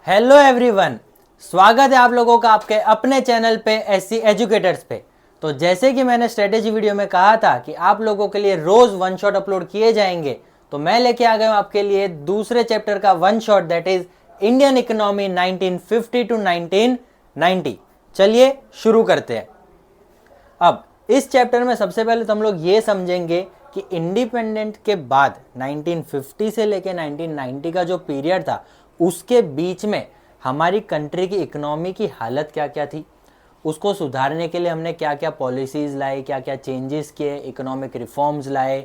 Hello everyone, स्वागत है आप लोगों का आपके अपने चैनल पे एससी एजुकेटर्स पे। तो जैसे कि मैंने स्ट्रेटेजी वीडियो में कहा था कि आप लोगों के लिए रोज वन शॉट अपलोड किए जाएंगे, तो मैं लेके आ गया हूं आपके लिए दूसरे चैप्टर का one shot, that is Indian economy 1950 to 1990। चलिए शुरू करते हैं। अब इस चैप्टर में सबसे पहले तो हम लोग ये समझेंगे कि इंडिपेंडेंट के बाद 1950 से लेके 1990 का जो पीरियड था उसके बीच में हमारी कंट्री की इकोनॉमी की हालत क्या क्या थी, उसको सुधारने के लिए हमने क्या क्या पॉलिसीज़ लाए, क्या क्या चेंजेस किए, इकोनॉमिक रिफॉर्म्स लाए,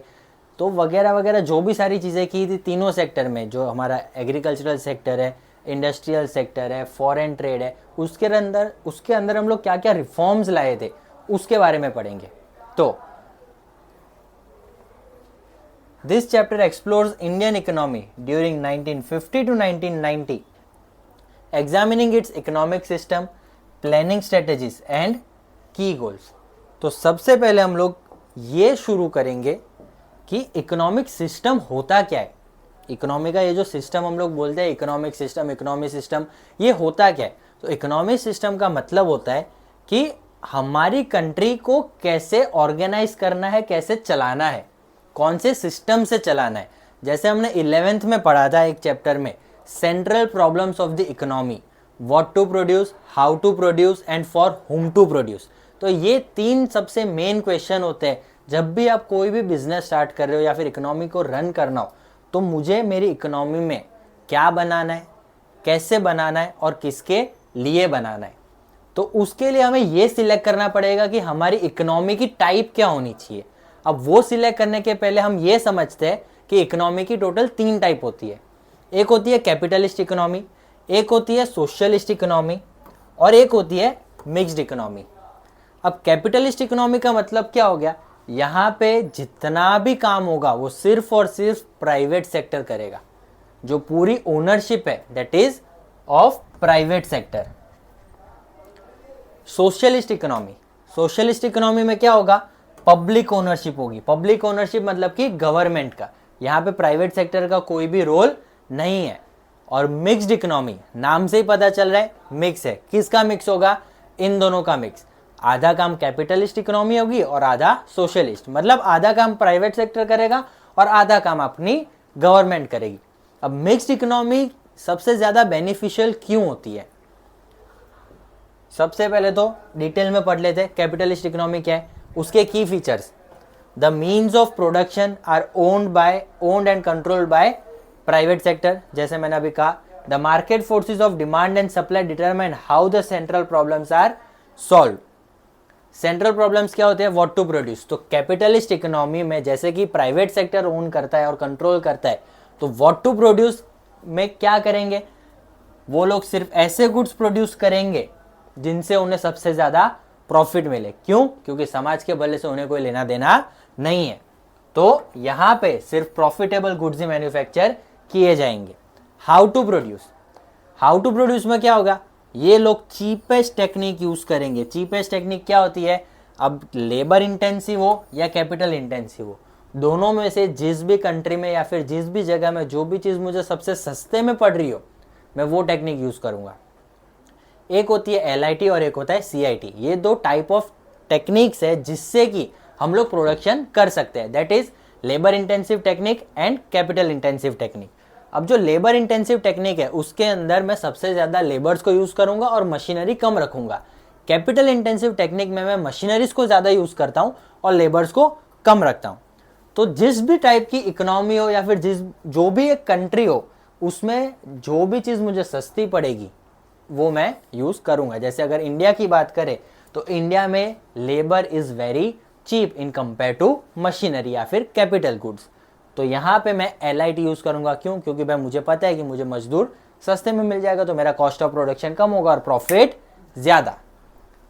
तो वगैरह वगैरह जो भी सारी चीज़ें की थी तीनों सेक्टर में, जो हमारा एग्रीकल्चरल सेक्टर है, इंडस्ट्रियल सेक्टर है, फॉरेन ट्रेड है, उसके अंदर हम लोग क्या क्या रिफॉर्म्स लाए थे उसके बारे में पढ़ेंगे। तो This chapter explores Indian economy during 1950 to 1990, examining its economic system, planning strategies and key goals। तो सबसे पहले हम लोग ये शुरू करेंगे कि इकोनॉमिक सिस्टम होता क्या है। इकोनॉमी का ये जो सिस्टम हम लोग बोलते हैं इकोनॉमिक सिस्टम, ये होता क्या है। तो इकोनॉमिक सिस्टम का मतलब होता है कि हमारी कंट्री को कैसे ऑर्गेनाइज करना है, कैसे चलाना है, कौन से सिस्टम से चलाना है। जैसे हमने 11th में पढ़ा था एक चैप्टर में, central problems of the economy, what to produce, how to produce and for whom to produce. तो ये तीन सबसे मेन क्वेश्चन होते हैं जब भी आप कोई भी बिजनेस स्टार्ट कर रहे हो या फिर इकोनॉमी को रन करना हो। तो मुझे मेरी इकोनॉमी में क्या बनाना है, कैसे बनाना है और किसके लिए बनाना है। तो उसके लिए हमें ये सिलेक्ट करना पड़ेगा कि हमारी इकोनॉमी की टाइप क्या होनी चाहिए। अब वो सिलेक्ट करने के पहले हम ये समझते हैं कि इकोनॉमी की टोटल 3 टाइप होती है। एक होती है कैपिटलिस्ट इकोनॉमी, एक होती है सोशलिस्ट इकोनॉमी और एक होती है मिक्स्ड इकोनॉमी। अब कैपिटलिस्ट इकोनॉमी का मतलब क्या हो गया, यहाँ पे जितना भी काम होगा वो सिर्फ और सिर्फ प्राइवेट सेक्टर करेगा, जो पूरी ओनरशिप है that is of private sector. Socialist economy में क्या होगा, पब्लिक ओनरशिप होगी। पब्लिक ओनरशिप मतलब कि गवर्नमेंट का, यहाँ पे प्राइवेट सेक्टर का कोई भी रोल नहीं है। और मिक्स्ड इकोनॉमी, नाम से ही पता चल रहा है मिक्स है। किसका मिक्स होगा, इन दोनों का मिक्स। आधा काम कैपिटलिस्ट इकोनॉमी होगी और आधा सोशलिस्ट, मतलब आधा काम प्राइवेट सेक्टर करेगा और आधा काम अपनी गवर्नमेंट करेगी। अब मिक्स्ड इकोनॉमी सबसे ज्यादा बेनिफिशियल क्यों होती है, सबसे पहले तो डिटेल में पढ़ लेते हैं कैपिटलिस्ट इकोनॉमी क्या है, उसके की features. The means of production are owned and controlled by private sector. जैसे मैंने अभी कहा, the market forces of demand and supply determine how the central problems are solve. Central problems क्या होते हैं, व्हाट टू प्रोड्यूस। तो capitalist economy में जैसे कि प्राइवेट सेक्टर ओन करता है और कंट्रोल करता है, तो व्हाट टू प्रोड्यूस में क्या करेंगे, वो लोग सिर्फ ऐसे गुड्स प्रोड्यूस करेंगे जिनसे उन्हें सबसे ज्यादा प्रॉफिट मिले। क्यों, क्योंकि समाज के भले से उन्हें कोई लेना देना नहीं है। तो यहां पे सिर्फ प्रॉफिटेबल गुड्स ही मैन्युफैक्चर किए जाएंगे। हाउ टू प्रोड्यूस में क्या होगा, ये लोग चीपेस्ट टेक्निक यूज करेंगे। चीपेस्ट टेक्निक क्या होती है, अब लेबर इंटेंसिव हो या कैपिटल इंटेंसिव हो, दोनों में से जिस भी कंट्री में या फिर जिस भी जगह में जो भी चीज मुझे सबसे सस्ते में पड़ रही हो, मैं वो टेक्निक यूज करूंगा। एक होती है LIT और एक होता है CIT। ये 2 टाइप ऑफ टेक्निक्स है जिससे कि हम लोग प्रोडक्शन कर सकते हैं, that is labour intensive technique and capital intensive technique. अब जो लेबर इंटेंसिव टेक्निक है उसके अंदर मैं सबसे ज्यादा लेबर्स को यूज करूंगा और मशीनरी कम रखूंगा। कैपिटल इंटेंसिव टेक्निक में मैं मशीनरीज को ज्यादा यूज करता हूं और लेबर्स को कम रखता हूं। तो जिस भी टाइप की इकोनॉमी हो या फिर जो भी एक कंट्री हो, उसमें जो भी चीज मुझे सस्ती पड़ेगी वो मैं यूज करूंगा। जैसे अगर इंडिया की बात करें तो इंडिया में labour is very cheap in compare to machinery या फिर कैपिटल गुड्स। तो यहां पे मैं LIT यूज करूंगा। क्यों, क्योंकि भाई मुझे पता है कि मुझे मजदूर सस्ते में मिल जाएगा, तो मेरा कॉस्ट ऑफ प्रोडक्शन कम होगा और प्रॉफिट ज्यादा।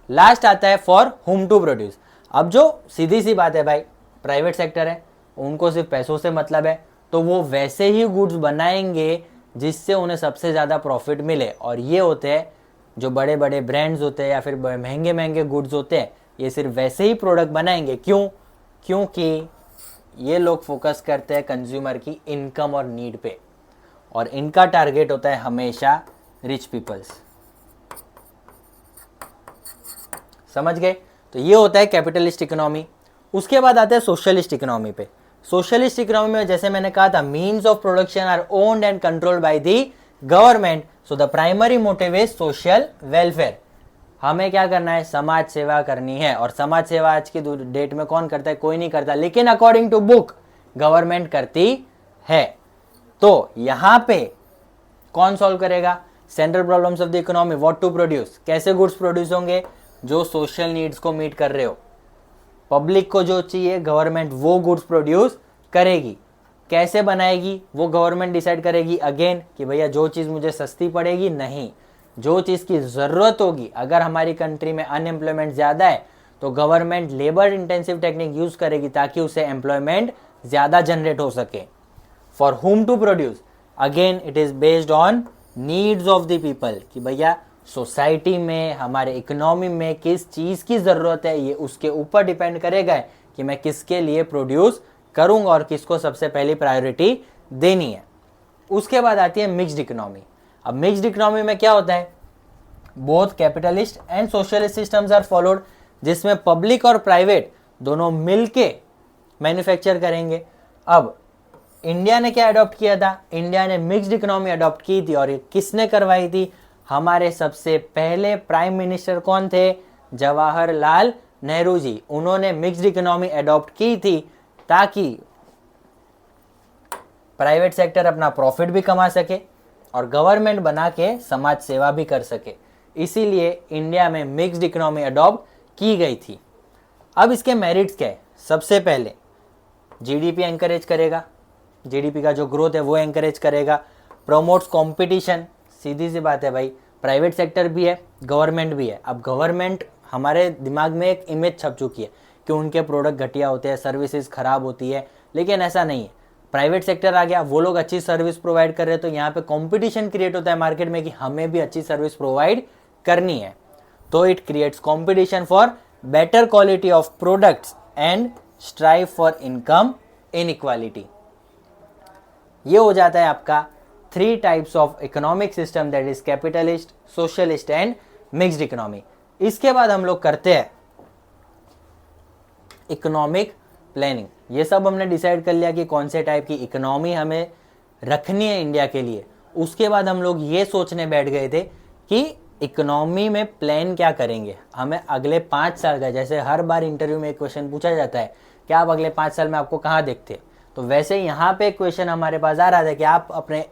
लास्ट आता है फॉर हुम टू प्रोड्यूस। अब जो सीधी सी बात है भाई, प्राइवेट सेक्टर है, उनको सिर्फ पैसों से मतलब है, तो वो वैसे ही गुड्स बनाएंगे जिससे उन्हें सबसे ज़्यादा प्रॉफिट मिले। और ये होते हैं जो बड़े बड़े ब्रांड्स होते हैं या फिर महंगे महंगे गुड्स होते हैं, ये सिर्फ वैसे ही प्रोडक्ट बनाएंगे। क्यों, क्योंकि ये लोग फोकस करते हैं कंज्यूमर की इनकम और नीड पे, और इनका टारगेट होता है हमेशा रिच पीपल्स। समझ गए? तो ये होता है कैपिटलिस्ट इकोनॉमी। उसके बाद आते हैं सोशलिस्ट इकोनॉमी पे। सोशलिस्ट इकोनॉमी में जैसे मैंने कहा था, means of production are owned and controlled by the government, so the primary motive is social welfare. हमें क्या करना है? समाज सेवा करनी है। और समाज सेवा आज की डेट में कौन करता है? कोई नहीं करता, लेकिन अकॉर्डिंग टू बुक गवर्नमेंट करती है। तो यहां पे कौन सॉल्व करेगा? Central problems of the economy, what to produce, कैसे गुड्स प्रोड्यूस होंगे? जो सोशल नीड्स को मीट कर रहे हो, पब्लिक को जो चाहिए गवर्नमेंट वो गुड्स प्रोड्यूस करेगी। कैसे बनाएगी वो गवर्नमेंट डिसाइड करेगी अगेन, कि भैया जो चीज़ मुझे सस्ती पड़ेगी नहीं, जो चीज़ की ज़रूरत होगी। अगर हमारी कंट्री में अनएम्प्लॉयमेंट ज़्यादा है तो government labour intensive technique use करेगी ताकि उससे एम्प्लॉयमेंट ज़्यादा जनरेट हो सके। For whom to produce, again it is based on needs of the people, कि भैया सोसाइटी में, हमारे इकोनॉमी में किस चीज़ की ज़रूरत है, ये उसके ऊपर डिपेंड करेगा कि मैं किसके लिए प्रोड्यूस करूँगा और किसको सबसे पहली प्रायोरिटी देनी है। उसके बाद आती है मिक्स्ड इकोनॉमी। अब मिक्स्ड इकोनॉमी में क्या होता है? Both capitalist and socialist systems are followed, जिसमें पब्लिक और प्राइवेट दोनों मिलके मैन्युफैक्चर करेंगे। अब इंडिया ने क्या अडॉप्ट किया था? इंडिया ने मिक्स्ड इकोनॉमी अडॉप्ट की थी। और ये किसने करवाई थी? हमारे सबसे पहले प्राइम मिनिस्टर कौन थे? जवाहरलाल नेहरू जी। उन्होंने मिक्स्ड इकोनॉमी अडॉप्ट की थी ताकि प्राइवेट सेक्टर अपना प्रॉफिट भी कमा सके और गवर्नमेंट बना के समाज सेवा भी कर सके। इसीलिए इंडिया में मिक्स्ड इकोनॉमी अडॉप्ट की गई थी। अब इसके मेरिट्स क्या है? सबसे पहले जीडीपी एंकरेज करेगा, जीडीपी का जो ग्रोथ है वो एंकरेज करेगा। प्रमोट्स कंपटीशन, सीधी सी बात है भाई, प्राइवेट सेक्टर भी है, गवर्नमेंट भी है। अब गवर्नमेंट, हमारे दिमाग में एक इमेज छप चुकी है कि उनके प्रोडक्ट घटिया होते हैं, सर्विसेज खराब होती है, लेकिन ऐसा नहीं है। प्राइवेट सेक्टर आ गया, वो लोग अच्छी सर्विस प्रोवाइड कर रहे हैं, तो यहाँ पे कंपटीशन क्रिएट होता है मार्केट में कि हमें भी अच्छी सर्विस प्रोवाइड करनी है। तो it creates competition for better quality of products and strive for income inequality. ये हो जाता है आपका 3 types of economic system, that is capitalist, socialist and mixed economy. इसके बाद हम लोग करते हैं इकोनॉमिक प्लानिंग। ये सब हमने डिसाइड कर लिया कि कौन से टाइप की इकोनॉमी हमें रखनी है इंडिया के लिए। उसके बाद हम लोग ये सोचने बैठ गए थे कि इकोनॉमी में प्लान क्या करेंगे। हमें अगले 5 साल का, जैसे हर बार इंटरव्यू में एक क्वेश्चन पूछा जाता है कि आप अगले 5 साल में आपको कहाँ देखते हैं, तो वैसे यहाँ पे क्वेश्चन हमारे पास आ रहा था कि आप अपने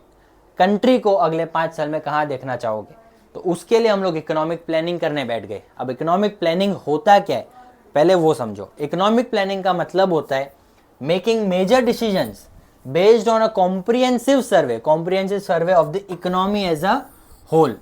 कंट्री को अगले 5 साल में कहाँ देखना चाहोगे। तो उसके लिए हम लोग इकोनॉमिक प्लानिंग करने बैठ गए। अब इकोनॉमिक प्लानिंग होता क्या है पहले वो समझो। इकोनॉमिक प्लानिंग का मतलब होता है making major decisions based on a comprehensive survey of the economy as a whole.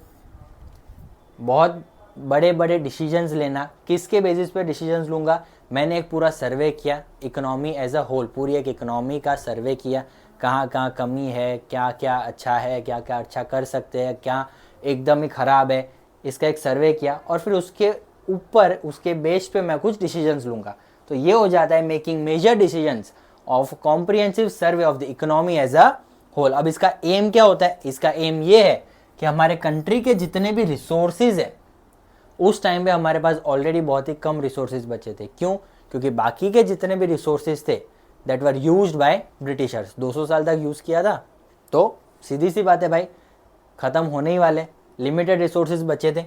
बहुत बड़े बड़े डिसीजंस लेना। किसके बेसिस पे डिसीजंस लूँगा? मैंने एक पूरा सर्वे किया इकोनॉमी एज अ होल, पूरी एक इकोनॉमी का सर्वे किया, कहाँ कहाँ कमी है, क्या क्या अच्छा है, क्या क्या अच्छा कर सकते हैं, क्या एकदम ही ख़राब है, इसका एक सर्वे किया और फिर उसके ऊपर, उसके बेस पे मैं कुछ डिसीजंस लूँगा। तो ये हो जाता है making major decisions of comprehensive survey of the economy as a whole. अब इसका एम क्या होता है? इसका एम ये है कि हमारे कंट्री के जितने भी रिसोर्सेज है, उस टाइम पे हमारे पास ऑलरेडी बहुत ही कम रिसोर्सेज बचे थे। क्यों? क्योंकि बाकी के जितने भी रिसोर्सेज थे that were used by Britishers, 200 साल तक यूज़ किया था, तो सीधी सी बात है भाई, ख़त्म होने ही वाले, लिमिटेड रिसोर्सेज बचे थे,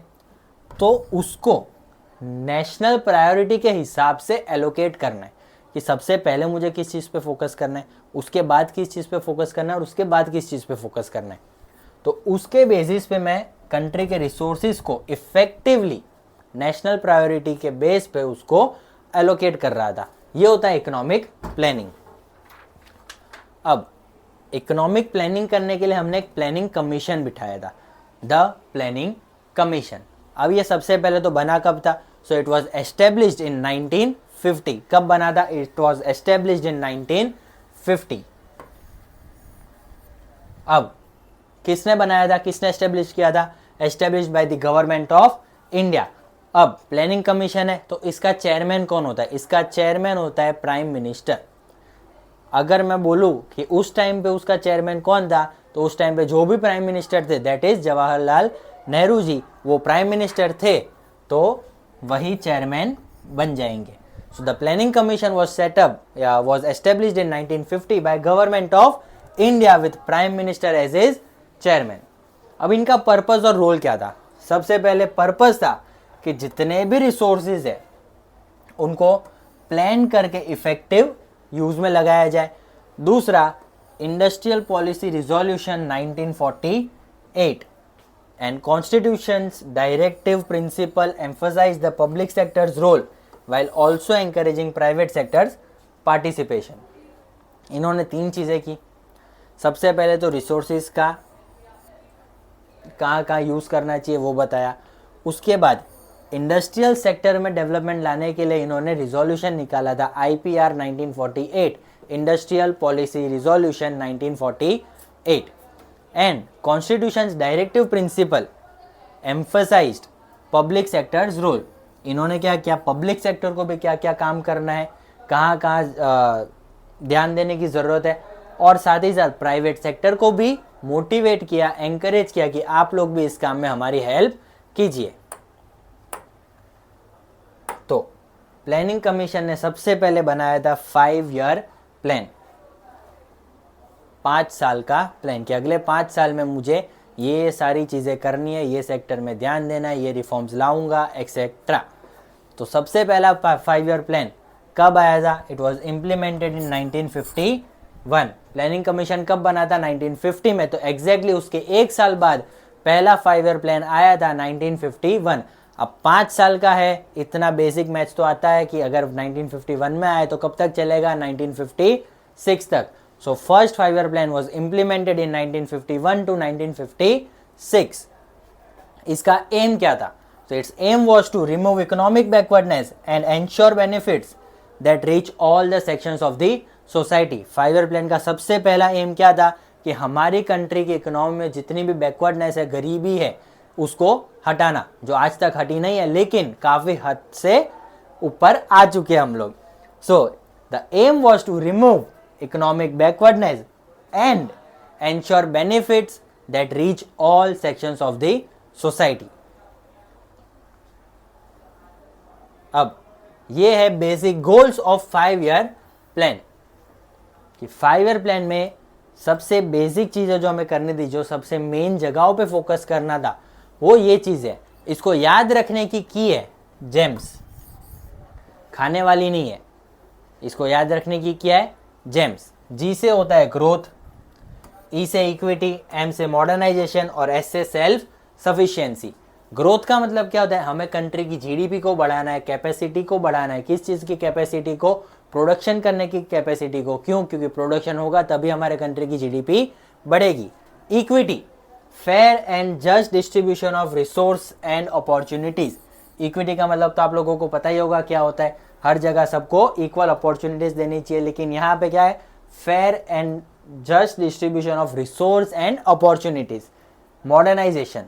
तो उसको नेशनल प्रायोरिटी के हिसाब से एलोकेट करना है कि सबसे पहले मुझे किस चीज़ पे फोकस करना है, उसके बाद किस चीज़ पे फोकस करना है और उसके बाद किस चीज़ पे फोकस करना है। तो उसके बेसिस पे मैं कंट्री के रिसोर्सेज को इफेक्टिवली नेशनल प्रायोरिटी के बेस पे उसको एलोकेट कर रहा था। ये होता है इकोनॉमिक प्लानिंग। अब इकोनॉमिक प्लानिंग करने के लिए हमने एक प्लानिंग कमीशन बिठाया था, द प्लानिंग कमीशन। अब ये सबसे पहले तो बना कब था? So it was established in 1950। कब बना था? It was established in 1950। अब किसने बनाया था, किसने एस्टेब्लिश किया था? Established by the government of India. अब प्लानिंग कमीशन है तो इसका चेयरमैन कौन होता है? इसका चेयरमैन होता है प्राइम मिनिस्टर। अगर मैं बोलूँ कि उस टाइम पे उसका चेयरमैन कौन था, तो उस टाइम पे जो भी प्राइम मिनिस्टर थे, दैट इज जवाहरलाल नेहरू जी, वो प्राइम मिनिस्टर थे, तो वही चेयरमैन बन जाएंगे. So the planning commission was set up was established in 1950 by government of India with prime minister as is chairman. अब इनका पर्पस और रोल क्या था? सबसे पहले पर्पस था कि जितने भी रिसोर्सेज है उनको प्लान करके इफेक्टिव यूज में लगाया जाए. दूसरा, industrial policy resolution 1948 and constitution's directive principle emphasize the public sector's role while also encouraging private sector's participation. इन्होंने 3 चीज़ें की. सबसे पहले तो रिसोर्सेज का कहाँ यूज़ करना चाहिए वो बताया. उसके बाद इंडस्ट्रियल सेक्टर में डेवलपमेंट लाने के लिए इन्होंने रिजोल्यूशन निकाला था, IPR 1948, industrial policy resolution 1948. And Constitution's directive principle emphasized public sector's role. इन्होंने क्या किया, पब्लिक सेक्टर को भी क्या क्या काम करना है, कहाँ कहाँ ध्यान देने की ज़रूरत है, और साथ ही साथ प्राइवेट सेक्टर को भी मोटिवेट किया, एंकरेज किया कि आप लोग भी इस काम में हमारी हेल्प कीजिए. तो प्लानिंग कमीशन ने सबसे पहले बनाया था 5 ईयर प्लान, 5 साल का प्लान, कि अगले 5 साल में मुझे ये सारी चीज़ें करनी है, ये सेक्टर में ध्यान देना है, ये रिफॉर्म्स लाऊंगा एक्सेट्रा. तो सबसे पहला 5 ईयर प्लान कब आया था? It was implemented in 1951. Planning commission कब बना था? 1950 में. तो एग्जैक्टली उसके 1 साल बाद पहला 5 ईयर प्लान आया था 1951. अब 5 साल का है, इतना बेसिक मैथ्स तो आता है कि अगर 1951 में आए तो कब तक चलेगा? 1956 तक. So first 5 year plan was implemented in 1951 to 1956. इसका aim क्या था? So its aim was to remove economic backwardness and ensure benefits that reach all the sections of the society. 5 year plan का सबसे पहला aim क्या था? कि हमारी कंट्री की इकोनॉमी में जितनी भी बैकवर्डनेस है, गरीबी है, उसको हटाना, जो आज तक हटी नहीं है लेकिन काफ़ी हद से ऊपर आ चुके हैं हम लोग. So the aim was to remove economic backwardness and ensure benefits that reach all sections of the society. अब ये है basic goals of 5 year plan, कि 5 ईयर प्लान में सबसे बेसिक चीज़ें जो हमें करनी थी, जो सबसे मेन जगहों पे फोकस करना था, वो ये चीज़ है. इसको याद रखने की है जेम्स, खाने वाली नहीं है. इसको याद रखने की क्या है? जेम्स. जी से होता है ग्रोथ, ई से इक्विटी, एम से मॉडर्नाइजेशन और एस से सेल्फ सफिशिएंसी. ग्रोथ का मतलब क्या होता है? हमें कंट्री की जीडीपी को बढ़ाना है, कैपेसिटी को बढ़ाना है. किस चीज़ की कैपेसिटी को? प्रोडक्शन करने की कैपेसिटी को. क्यों? क्योंकि प्रोडक्शन होगा तभी हमारे कंट्री की जीडीपी बढ़ेगी. Equity, fair and just distribution of resource and opportunities. Equity का मतलब तो आप लोगों को पता ही होगा क्या होता है. हर जगह सबको इक्वल अपॉर्चुनिटीज देनी चाहिए, लेकिन यहाँ पे क्या है? Fair and just distribution of resource and opportunities. Modernisation,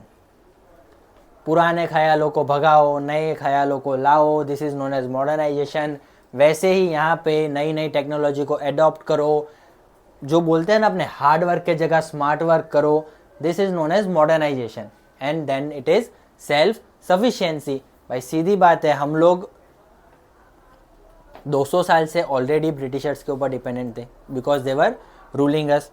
पुराने ख्यालों को भगाओ, नए ख्यालों को लाओ, this is known as modernisation. वैसे ही यहाँ पे नई नई टेक्नोलॉजी को एडॉप्ट करो, जो बोलते हैं ना अपने हार्ड वर्क के जगह स्मार्ट वर्क करो, this is known as modernisation. And then it is self sufficiency. भाई सीधी बात है, हम लोग 200 साल से ऑलरेडी ब्रिटिशर्स के ऊपर डिपेंडेंट थे, बिकॉज दे वर रूलिंग अस.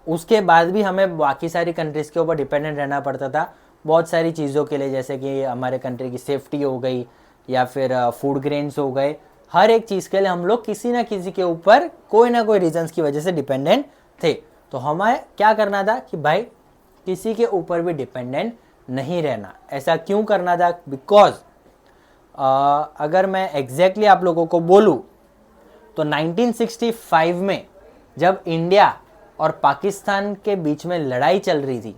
उसके बाद भी हमें बाकी सारी कंट्रीज़ के ऊपर डिपेंडेंट रहना पड़ता था बहुत सारी चीज़ों के लिए, जैसे कि हमारे कंट्री की सेफ्टी हो गई या फिर फूड ग्रेन्स हो गए. हर एक चीज़ के लिए हम लोग किसी ना किसी के ऊपर कोई ना कोई रीजंस की वजह से डिपेंडेंट थे. तो हमें क्या करना था कि भाई किसी के ऊपर भी डिपेंडेंट नहीं रहना. ऐसा क्यों करना था? बिकॉज अगर मैं एग्जैक्टली आप लोगों को बोलूँ तो 1965 में जब इंडिया और पाकिस्तान के बीच में लड़ाई चल रही थी,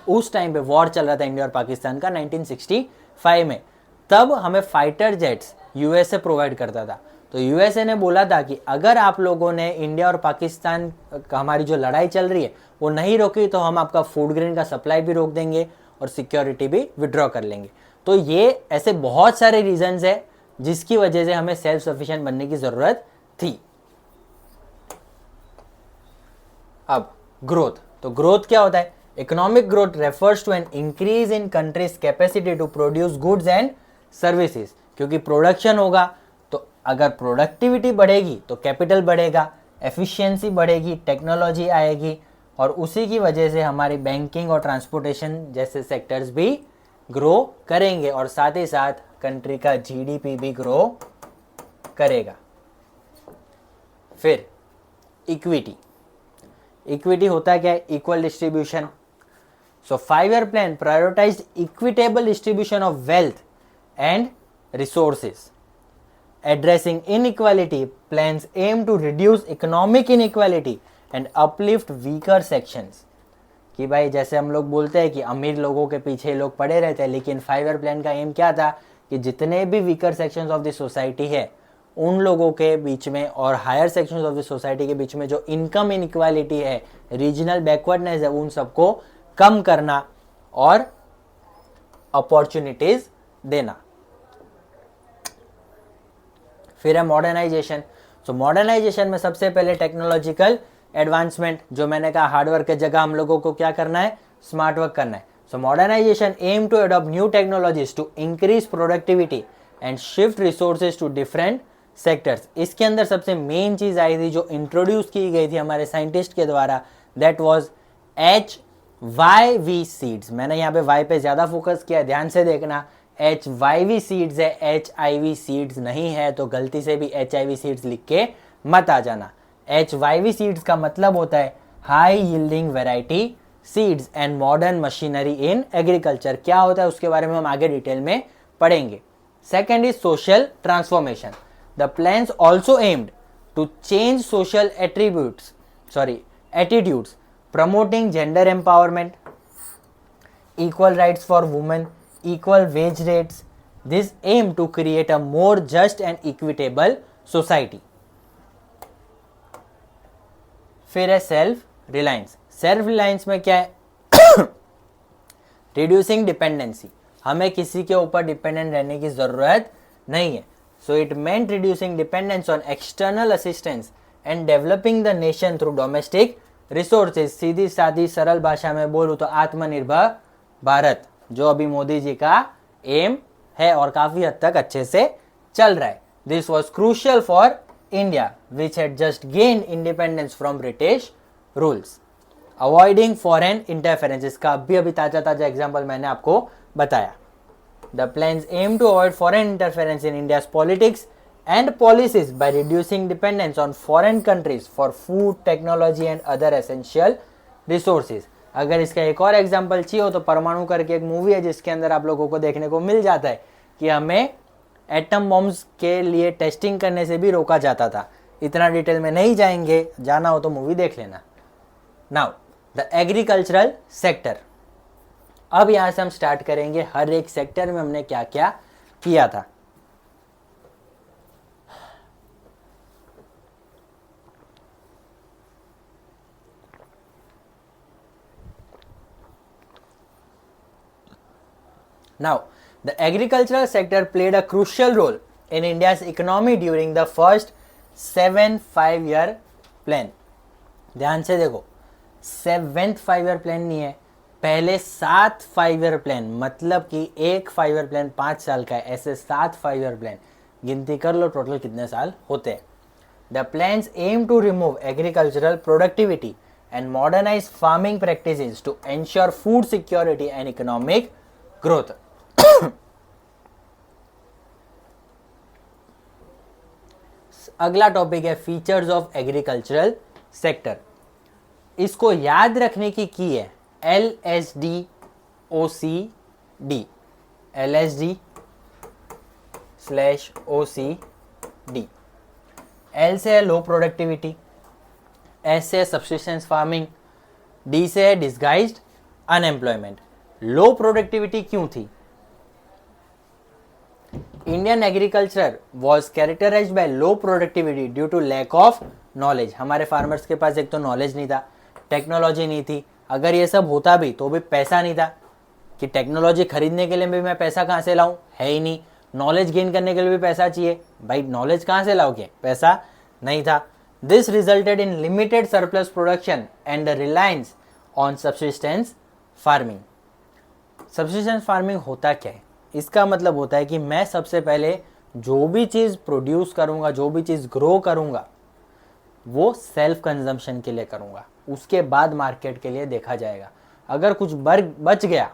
उस टाइम पे वॉर चल रहा था इंडिया और पाकिस्तान का 1965 में, तब हमें फाइटर जेट्स यूएसए प्रोवाइड करता था. तो यूएसए ने बोला था कि अगर आप लोगों ने इंडिया और पाकिस्तान हमारी जो लड़ाई चल रही है वो नहीं रोकी तो हम आपका फूड ग्रेन का सप्लाई भी रोक देंगे और सिक्योरिटी भी विड्रॉ कर लेंगे. तो ये ऐसे बहुत सारे रीजंस है जिसकी वजह से हमें सेल्फ सफिशिएंट बनने की ज़रूरत थी. अब ग्रोथ, तो ग्रोथ क्या होता है? Economic growth refers to an increase in country's capacity to produce goods and services, क्योंकि प्रोडक्शन होगा तो अगर प्रोडक्टिविटी बढ़ेगी तो कैपिटल बढ़ेगा, एफिशिएंसी बढ़ेगी, टेक्नोलॉजी आएगी, और उसी की वजह से हमारी बैंकिंग और ट्रांसपोर्टेशन जैसे सेक्टर्स भी ग्रो करेंगे, और साथ ही साथ कंट्री का जीडीपी भी ग्रो करेगा। फिर इक्विटी, इक्विटी होता है क्या है? Equal distribution. So 5-year plan prioritised equitable distribution of wealth and resources. Addressing inequality, plans aim to reduce economic inequality and uplift weaker sections. कि भाई जैसे हम लोग बोलते हैं कि अमीर लोगों के पीछे लोग पड़े रहते हैं, लेकिन 5-year प्लान का एम क्या था कि जितने भी weaker sections of the society है उन लोगों के बीच में और higher sections of the society के बीच में जो इनकम इनइक्वालिटी है, रीजनल बैकवर्डनेस है, उन सबको कम करना और अपॉर्चुनिटीज देना। फिर है मॉडर्नाइजेशन। सो मॉडर्नाइजेशन में सबसे पहले टेक्नोलॉजिकल एडवांसमेंट, जो मैंने कहा हार्डवर्क के जगह हम लोगों को क्या करना है? स्मार्ट वर्क करना है। So modernisation aim to adopt new technologies to increase productivity and shift resources to different sectors. इसके अंदर सबसे मेन चीज आई थी जो इंट्रोड्यूस की गई थी हमारे साइंटिस्ट के द्वारा, दैट वाज HYV सीड्स। मैंने यहाँ पे वाई पे ज्यादा फोकस किया, ध्यान से देखना। HYV सीड्स है, HIV सीड्स नहीं है, तो गलती से भी HIV सीड्स लिख के मत आ जाना। HYV सीड्स का मतलब होता है high yielding variety seeds and modern machinery in agriculture. क्या होता है उसके बारे में हम आगे डिटेल में पढ़ेंगे। Second is social transformation. The plans also aimed to change social attitudes, promoting gender empowerment, equal rights for women, equal wage rates. This aim to create a more just and equitable society. फिर है self reliance. Self reliance में क्या है? Reducing dependency, हमें किसी के ऊपर dependent रहने की जरूरत नहीं है। So it meant reducing dependence on external assistance and developing the nation through domestic resources. सीधी सादी सरल भाषा में बोलूं तो आत्मनिर्भर भारत, जो अभी मोदी जी का एम है और काफी हद तक अच्छे से चल रहा है। This was crucial for India which had just gain independence from British rules. Avoiding foreign interference, इसका अभी ताजा एग्जाम्पल मैंने आपको बताया। The plans aim to avoid foreign interference in India's politics and policies by reducing dependence on foreign countries for food, technology and other essential resources. अगर इसका एक और एग्जाम्पल चाहिए हो तो परमाणु करके एक मूवी है जिसके अंदर आप लोगों को देखने को मिल जाता है कि हमें एटम बॉम्ब्स के लिए टेस्टिंग करने से भी रोका जाता था। इतना डिटेल में नहीं जाएंगे, जाना हो तो मूवी देख लेना। Now the agricultural sector. अब यहां से हम स्टार्ट करेंगे हर एक सेक्टर में हमने क्या क्या किया था। Now, the agricultural sector played a crucial role in India's economy during the first 7 5-year plan. ध्यान से देखो, 7th 5-year plan नहीं है, पहले 7 5-year plan, मतलब कि एक 5-year plan 5 साल का है, ऐसे 7 5-year plan गिनती कर लो टोटल कितने साल होते हैं। The plans aim to remove agricultural productivity and modernize farming practices to ensure food security and economic growth. अगला टॉपिक है फीचर्स ऑफ एग्रीकल्चरल सेक्टर। इसको याद रखने की है LSD OCD, LSD/OCD। L से है लो प्रोडक्टिविटी, S से सब्सिस्टेंस फार्मिंग, D से है डिस्गाइज्ड अनएम्प्लॉयमेंट। लो प्रोडक्टिविटी क्यों थी? Indian agriculture was characterised by low productivity due to lack of knowledge. हमारे फार्मर्स के पास एक तो नॉलेज नहीं था, टेक्नोलॉजी नहीं थी। अगर ये सब होता भी तो भी पैसा नहीं था कि टेक्नोलॉजी खरीदने के लिए भी मैं पैसा कहाँ से लाऊं, है ही नहीं। नॉलेज गेन करने के लिए भी पैसा चाहिए, भाई नॉलेज कहाँ से लाओगे, पैसा नहीं था। This resulted in limited surplus production and the reliance on subsistence farming. Subsistence farming होता क्या है? इसका मतलब होता है कि मैं सबसे पहले जो भी चीज़ प्रोड्यूस करूँगा, जो भी चीज़ ग्रो करूँगा, वो सेल्फ कंजम्पशन के लिए करूँगा, उसके बाद मार्केट के लिए देखा जाएगा। अगर कुछ बच गया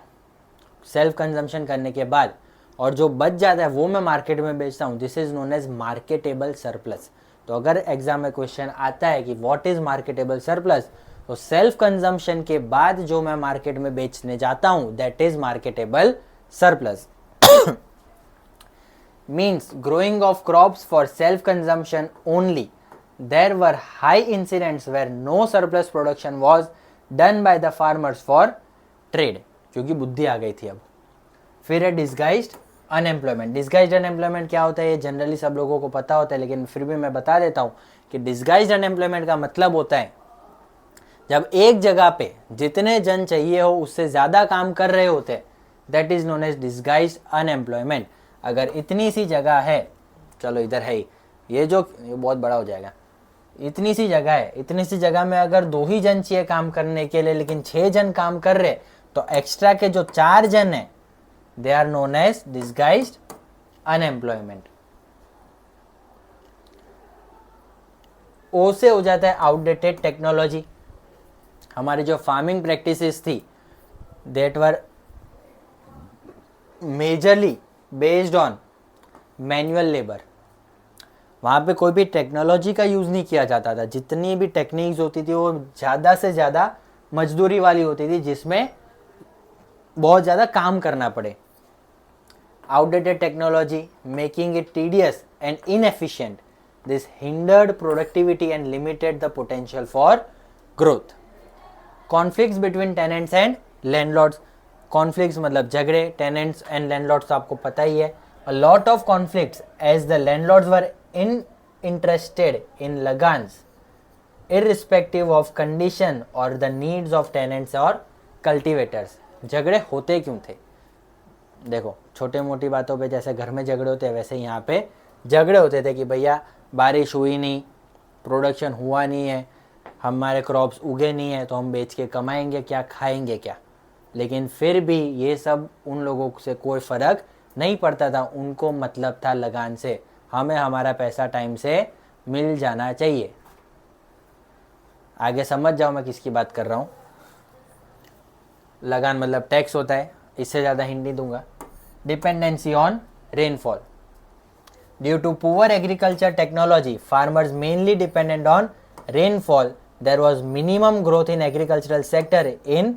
सेल्फ कंजम्पशन करने के बाद और जो बच जाता है वो मैं मार्केट में बेचता हूँ, this is known as marketable surplus. तो अगर एग्जाम में क्वेश्चन आता है कि व्हाट इज मार्केटेबल सरप्लस, तो सेल्फ कंजम्पशन के बाद जो मैं मार्केट में बेचने जाता हूँ that is marketable surplus. Means growing of crops for self consumption only, there were high incidents where no surplus production was done by the farmers for trade, क्योंकि बुद्धि आ गई थी अब। फिर है डिस्गाइज्ड अनएम्प्लॉयमेंट। डिस्गाइज्ड अनएम्प्लॉयमेंट क्या होता है ये जनरली सब लोगों को पता होता है, लेकिन फिर भी मैं बता देता हूँ कि डिस्गाइज्ड अनएम्प्लॉयमेंट का मतलब होता है जब एक जगह पे जितने जन चाहिए हो उससे ज़्यादा काम कर रहे होते हैं, that is known as disguised unemployment. अगर इतनी सी जगह है, चलो इधर है ही, ये बहुत बड़ा हो जाएगा, इतनी सी जगह है, इतनी सी जगह में अगर 2 ही जन चाहिए काम करने के लिए लेकिन 6 जन काम कर रहे, तो एक्स्ट्रा के जो 4 जन है they are known as disguised unemployment. ओ से हो जाता है आउटडेटेड टेक्नोलॉजी। हमारी जो फार्मिंग प्रैक्टिसेस थी that were majorly based on manual labour. वहाँ पे कोई भी टेक्नोलॉजी का यूज़ नहीं किया जाता था, जितनी भी टेक्निक्स होती थी वो ज़्यादा से ज़्यादा मजदूरी वाली होती थी जिसमें बहुत ज़्यादा काम करना पड़े। Outdated technology making it tedious and inefficient, this hindered productivity and limited the potential for growth. Conflicts between tenants and landlords. Conflicts मतलब झगड़े, टेनेंट्स एंड लैंडलॉर्ड्स तो आपको पता ही है। A lot of conflicts as the landlords were interested in लगान्स irrespective of condition or the needs of tenants और cultivators। झगड़े होते क्यों थे? देखो छोटे मोटी बातों पे जैसे घर में झगड़े होते हैं वैसे यहाँ पे झगड़े होते थे कि भैया बारिश हुई नहीं, प्रोडक्शन हुआ नहीं है, हमारे क्रॉप्स उगे नहीं है, तो हम बेच के कमाएंगे क्या, खाएंगे क्या। लेकिन फिर भी ये सब उन लोगों से कोई फ़र्क नहीं पड़ता था, उनको मतलब था लगान से, हमें हमारा पैसा टाइम से मिल जाना चाहिए। आगे समझ जाओ मैं किसकी बात कर रहा हूँ। लगान मतलब टैक्स होता है, इससे ज़्यादा हिंट नहीं दूंगा। Dependency on rainfall. Due to poor agriculture technology farmers mainly dependent on rainfall, there was minimum growth in agricultural sector in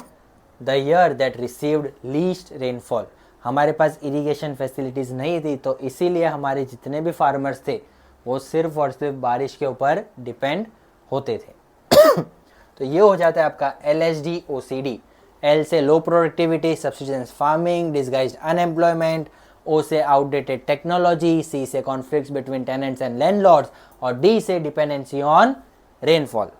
the year that received least rainfall. हमारे पास इरिगेशन फैसिलिटीज़ नहीं थी, तो इसीलिए हमारे जितने भी फार्मर्स थे वो सिर्फ और सिर्फ बारिश के ऊपर डिपेंड होते थे। तो ये हो जाता है आपका LSD OCD। L से लो productivity subsistence farming disguised unemployment, O से आउटडेटेड टेक्नोलॉजी, C से conflicts between tenants and landlords और D से डिपेंडेंसी ऑन रेनफॉल।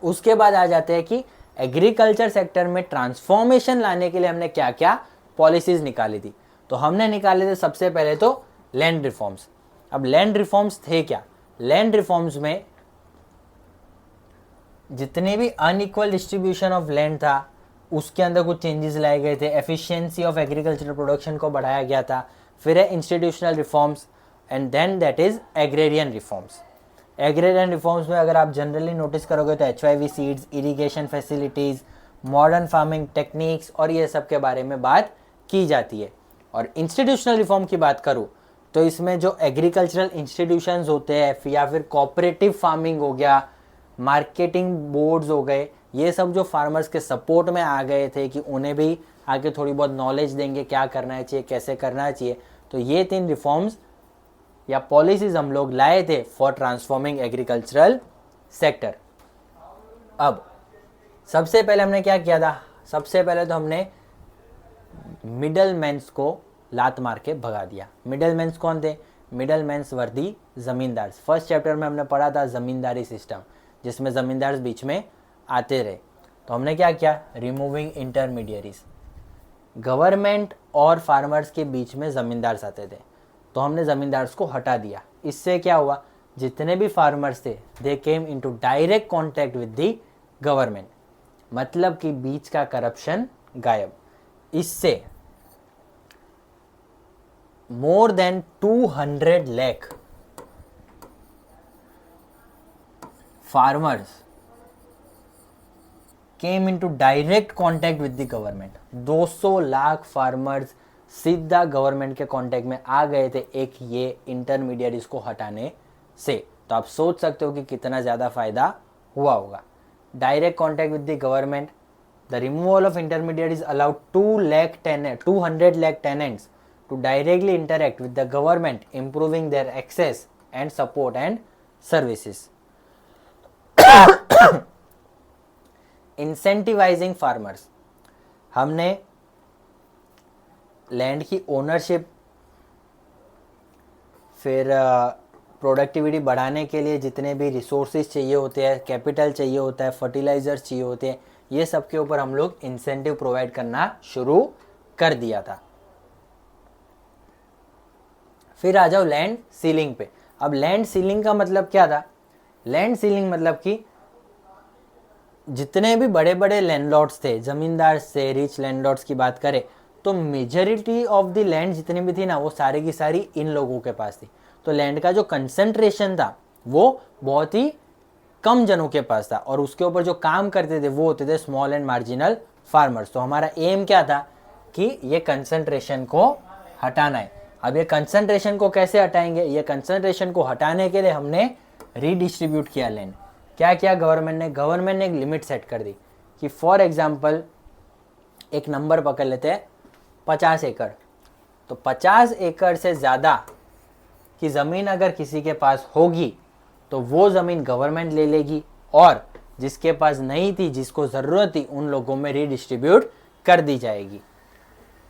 उसके बाद आ जाते हैं कि एग्रीकल्चर सेक्टर में ट्रांसफॉर्मेशन लाने के लिए हमने क्या क्या पॉलिसीज निकाली थी। तो हमने निकाले थे सबसे पहले तो लैंड रिफॉर्म्स। अब लैंड रिफॉर्म्स थे क्या? लैंड रिफॉर्म्स में जितने भी अनइक्वल डिस्ट्रीब्यूशन ऑफ लैंड था उसके अंदर कुछ चेंजेस लाए गए थे, एफिशिएंसी ऑफ एग्रीकल्चरल प्रोडक्शन को बढ़ाया गया था। फिर है institutional reforms and then that is agrarian reforms. Agrarian reforms में अगर आप जनरली नोटिस करोगे तो HIV seeds, irrigation facilities, modern farming techniques और ये सब के बारे में बात की जाती है। और इंस्टीट्यूशनल रिफॉर्म की बात करूँ तो इसमें जो एग्रीकल्चरल इंस्टीट्यूशंस होते हैं या फिर कोऑपरेटिव फार्मिंग हो गया, मार्केटिंग बोर्ड्स हो गए, ये सब जो फार्मर्स के सपोर्ट में आ गए थे कि उन्हें भी आगे थोड़ी बहुत नॉलेज देंगे क्या करना चाहिए, कैसे करना चाहिए। तो ये 3 रिफॉर्म्स या पॉलिसीज हम लोग लाए थे फॉर ट्रांसफॉर्मिंग एग्रीकल्चरल सेक्टर। अब सबसे पहले हमने क्या किया था? सबसे पहले तो हमने मिडल मैन्स को लात मार के भगा दिया। मिडल मैन्स कौन थे? मिडल मैन्स वर दी जमींदार। फर्स्ट चैप्टर में हमने पढ़ा था जमींदारी सिस्टम, जिसमें जमींदार बीच में आते रहे। तो हमने क्या किया? Removing intermediaries. गवर्नमेंट और फार्मर्स के बीच में जमींदार आते थे, तो हमने ज़मींदार्स को हटा दिया। इससे क्या हुआ? जितने भी फार्मर्स थे they came into direct contact with the government, मतलब कि बीच का करप्शन गायब। इससे more than 200 lakh farmers came into direct contact with the government. 200 lakh farmers सीधा गवर्नमेंट के कांटेक्ट में आ गए थे एक ये इंटरमीडिएट्स को हटाने से। तो आप सोच सकते हो कि कितना ज़्यादा फायदा हुआ होगा। Direct contact with the government, the removal of intermediates allowed 200 lakh tenants to directly interact with the government, improving their access and support and services. Incentivizing farmers, हमने लैंड की ओनरशिप, फिर प्रोडक्टिविटी बढ़ाने के लिए जितने भी रिसोर्सेज चाहिए होते हैं, कैपिटल चाहिए होता है, फर्टिलाइजर्स चाहिए होते हैं, ये सब के ऊपर हम लोग इंसेंटिव प्रोवाइड करना शुरू कर दिया था। फिर आ जाओ लैंड सीलिंग पे। अब लैंड सीलिंग का मतलब क्या था? लैंड सीलिंग मतलब कि जितने भी बड़े बड़े लैंडलॉर्ड्स थे, जमींदार से रिच लैंडलॉर्ड्स की बात करें तो मेजॉरिटी ऑफ द लैंड जितनी भी थी ना वो सारी की सारी इन लोगों के पास थी। तो लैंड का जो कंसंट्रेशन था वो बहुत ही कम जनों के पास था और उसके ऊपर जो काम करते थे वो होते थे स्मॉल एंड मार्जिनल फार्मर्स। तो हमारा एम क्या था कि ये कंसंट्रेशन को हटाना है। अब ये कंसंट्रेशन को कैसे हटाएंगे? ये कंसंट्रेशन को हटाने के लिए हमने रीडिस्ट्रीब्यूट किया लैंड। क्या किया गवर्नमेंट ने? गवर्नमेंट ने एक लिमिट सेट कर दी कि फॉर एग्जाम्पल एक नंबर पकड़ लेते हैं 50 एकड़। तो 50 एकड़ से ज़्यादा की ज़मीन अगर किसी के पास होगी तो वो ज़मीन गवर्नमेंट ले लेगी और जिसके पास नहीं थी, जिसको ज़रूरत थी, उन लोगों में रीडिस्ट्रीब्यूट कर दी जाएगी।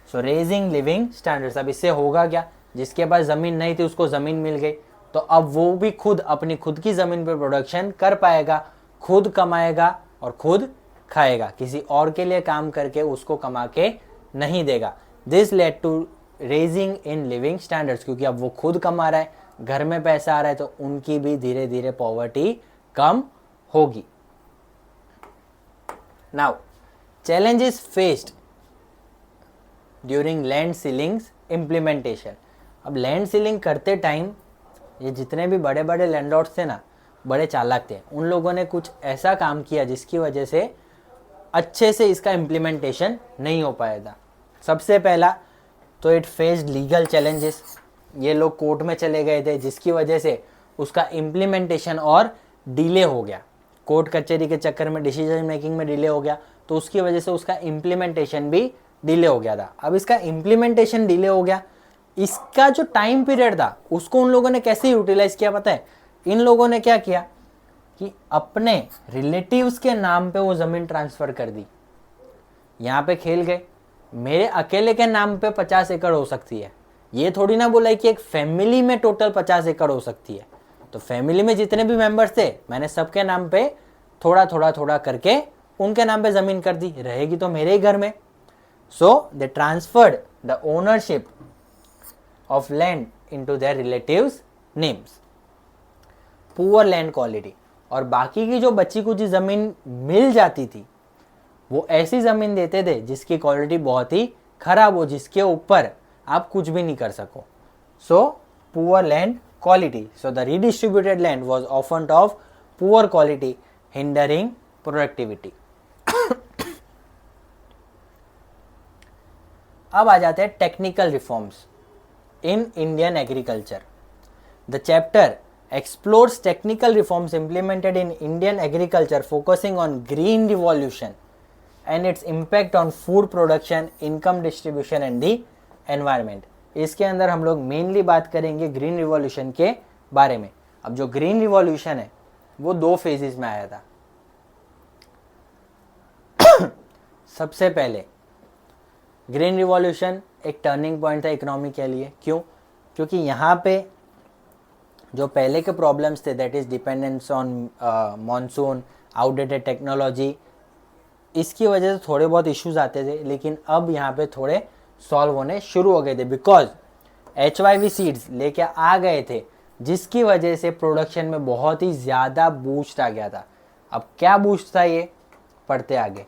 सो रेजिंग लिविंग स्टैंडर्ड्स। अब इससे होगा क्या? जिसके पास ज़मीन नहीं थी उसको ज़मीन मिल गई तो अब वो भी खुद अपनी खुद की ज़मीन पर प्रोडक्शन कर पाएगा, खुद कमाएगा और खुद खाएगा, किसी और के लिए काम करके उसको कमा के नहीं देगा। This led to raising in living standards, क्योंकि अब वो खुद कमा रहा है, घर में पैसा आ रहा है, तो उनकी भी धीरे धीरे पॉवर्टी कम होगी। Now challenges faced during land sealings implementation। अब लैंड सीलिंग करते टाइम ये जितने भी बड़े बड़े लैंडलॉर्ड्स थे ना, बड़े चालाक थे। उन लोगों ने कुछ ऐसा काम किया जिसकी वजह से अच्छे से इसका इम्प्लीमेंटेशन नहीं हो पाया था। सबसे पहला तो इट फेस्ड लीगल चैलेंजेस। ये लोग कोर्ट में चले गए थे जिसकी वजह से उसका इम्प्लीमेंटेशन और डिले हो गया। कोर्ट कचहरी के चक्कर में डिसीजन मेकिंग में डिले हो गया तो उसकी वजह से उसका इम्प्लीमेंटेशन भी डिले हो गया था। अब इसका इम्प्लीमेंटेशन डिले हो गया, इसका जो टाइम पीरियड था उसको उन लोगों ने कैसे यूटिलाइज किया पता है? इन लोगों ने क्या किया कि अपने रिलेटिव्स के नाम पे वो ज़मीन ट्रांसफ़र कर दी। यहाँ पे खेल गए, मेरे अकेले के नाम पे 50 एकड़ हो सकती है, ये थोड़ी ना बोला कि एक फैमिली में टोटल 50 एकड़ हो सकती है। तो फैमिली में जितने भी मेंबर्स थे मैंने सबके नाम पे थोड़ा थोड़ा थोड़ा करके उनके नाम पे ज़मीन कर दी, रहेगी तो मेरे ही घर में। So they transferred the ownership of land into their relatives names. Poor land quality, और बाकी की जो बची कुछ ज़मीन मिल जाती थी वो ऐसी ज़मीन देते थे जिसकी क्वालिटी बहुत ही खराब हो, जिसके ऊपर आप कुछ भी नहीं कर सको। So poor land quality, so the redistributed land was often of poor quality hindering productivity. अब आ जाते हैं technical reforms in Indian agriculture. The chapter explores technical reforms implemented in Indian agriculture focusing on green revolution and its impact on food production, income distribution and the environment। इसके अंदर हम लोग mainly बात करेंगे green revolution के बारे में। अब जो ग्रीन रिवॉल्यूशन है वो 2 फेजेस में आया था। सबसे पहले ग्रीन रिवॉल्यूशन एक टर्निंग पॉइंट था इकोनॉमी के लिए। क्यों? क्योंकि यहाँ पे जो पहले के प्रॉब्लम्स थे, that is dependence on monsoon, outdated technology, इसकी वजह से थोड़े बहुत इश्यूज आते थे, लेकिन अब यहाँ पे थोड़े सॉल्व होने शुरू हो गए थे बिकॉज HYV सीड्स लेके आ गए थे जिसकी वजह से प्रोडक्शन में बहुत ही ज़्यादा बूस्ट आ गया था। अब क्या बूस्ट था ये, पढ़ते आगे।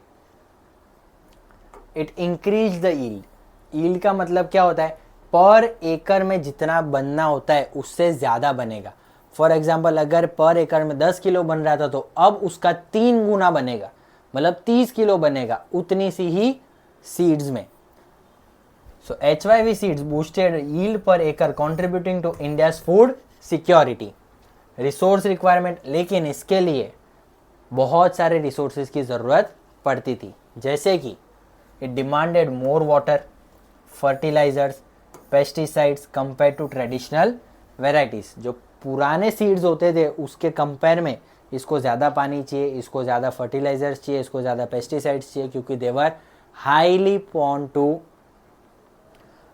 It increase the yield. Yield का मतलब क्या होता है, पर एकड़ में जितना बनना होता है उससे ज़्यादा बनेगा। फॉर एग्जाम्पल अगर पर एकड़ में 10 किलो बन रहा था तो अब उसका 3 गुना बनेगा, मतलब 30 किलो बनेगा उतनी सी ही सीड्स में। So HYV seeds boosted yield per acre contributing to India's food security. Resource requirement, लेकिन इसके लिए बहुत सारे रिसोर्सेज की ज़रूरत पड़ती थी, जैसे कि it demanded more water, fertilisers, pesticides compare to traditional varieties. जो पुराने सीड्स होते थे उसके कंपेयर में इसको ज़्यादा पानी चाहिए, इसको ज़्यादा फर्टिलाइजर्स चाहिए, इसको ज़्यादा पेस्टिसाइड्स चाहिए, क्योंकि they were highly prone to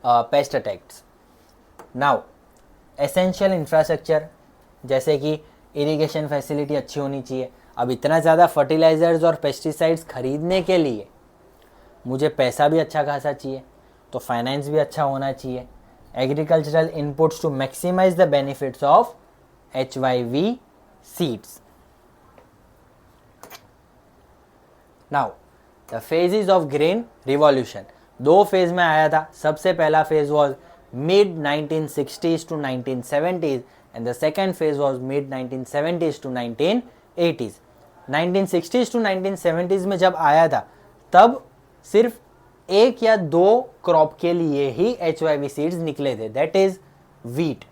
pest attacks. Now essential infrastructure, जैसे कि इरिगेशन फैसिलिटी अच्छी होनी चाहिए। अब इतना ज़्यादा फर्टिलाइजर्स और पेस्टिसाइड्स खरीदने के लिए मुझे पैसा भी अच्छा खासा चाहिए, तो फाइनेंस भी अच्छा होना चाहिए। Agricultural inputs to maximise the benefits of HYV seeds. Now the phases of grain revolution, 2 phase में आया था। सबसे पहला phase was mid 1960s to 1970s and the second phase was mid 1970s to 1980s। 1960s to 1970s में जब आया था तब सिर्फ 1 या 2 क्रॉप के लिए ही HYV सीड्स निकले थे, दैट इज वीट,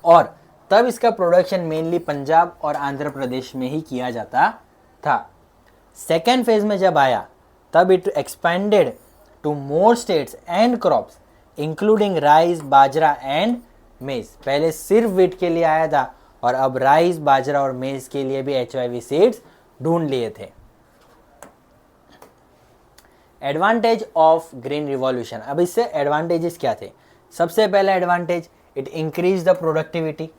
और तब इसका प्रोडक्शन मेनली पंजाब और आंध्र प्रदेश में ही किया जाता था। सेकेंड फेज में जब आया तब it expanded to more states and crops including rice, bajra and maize. पहले सिर्फ वीट के लिए आया था और अब राइस, बाजरा और मेज के लिए भी HYV सीड्स ढूंढ लिए थे। एडवांटेज ऑफ ग्रीन रिवॉल्यूशन, अब इससे एडवांटेजेस क्या थे। सबसे पहला advantage, it increase the productivity.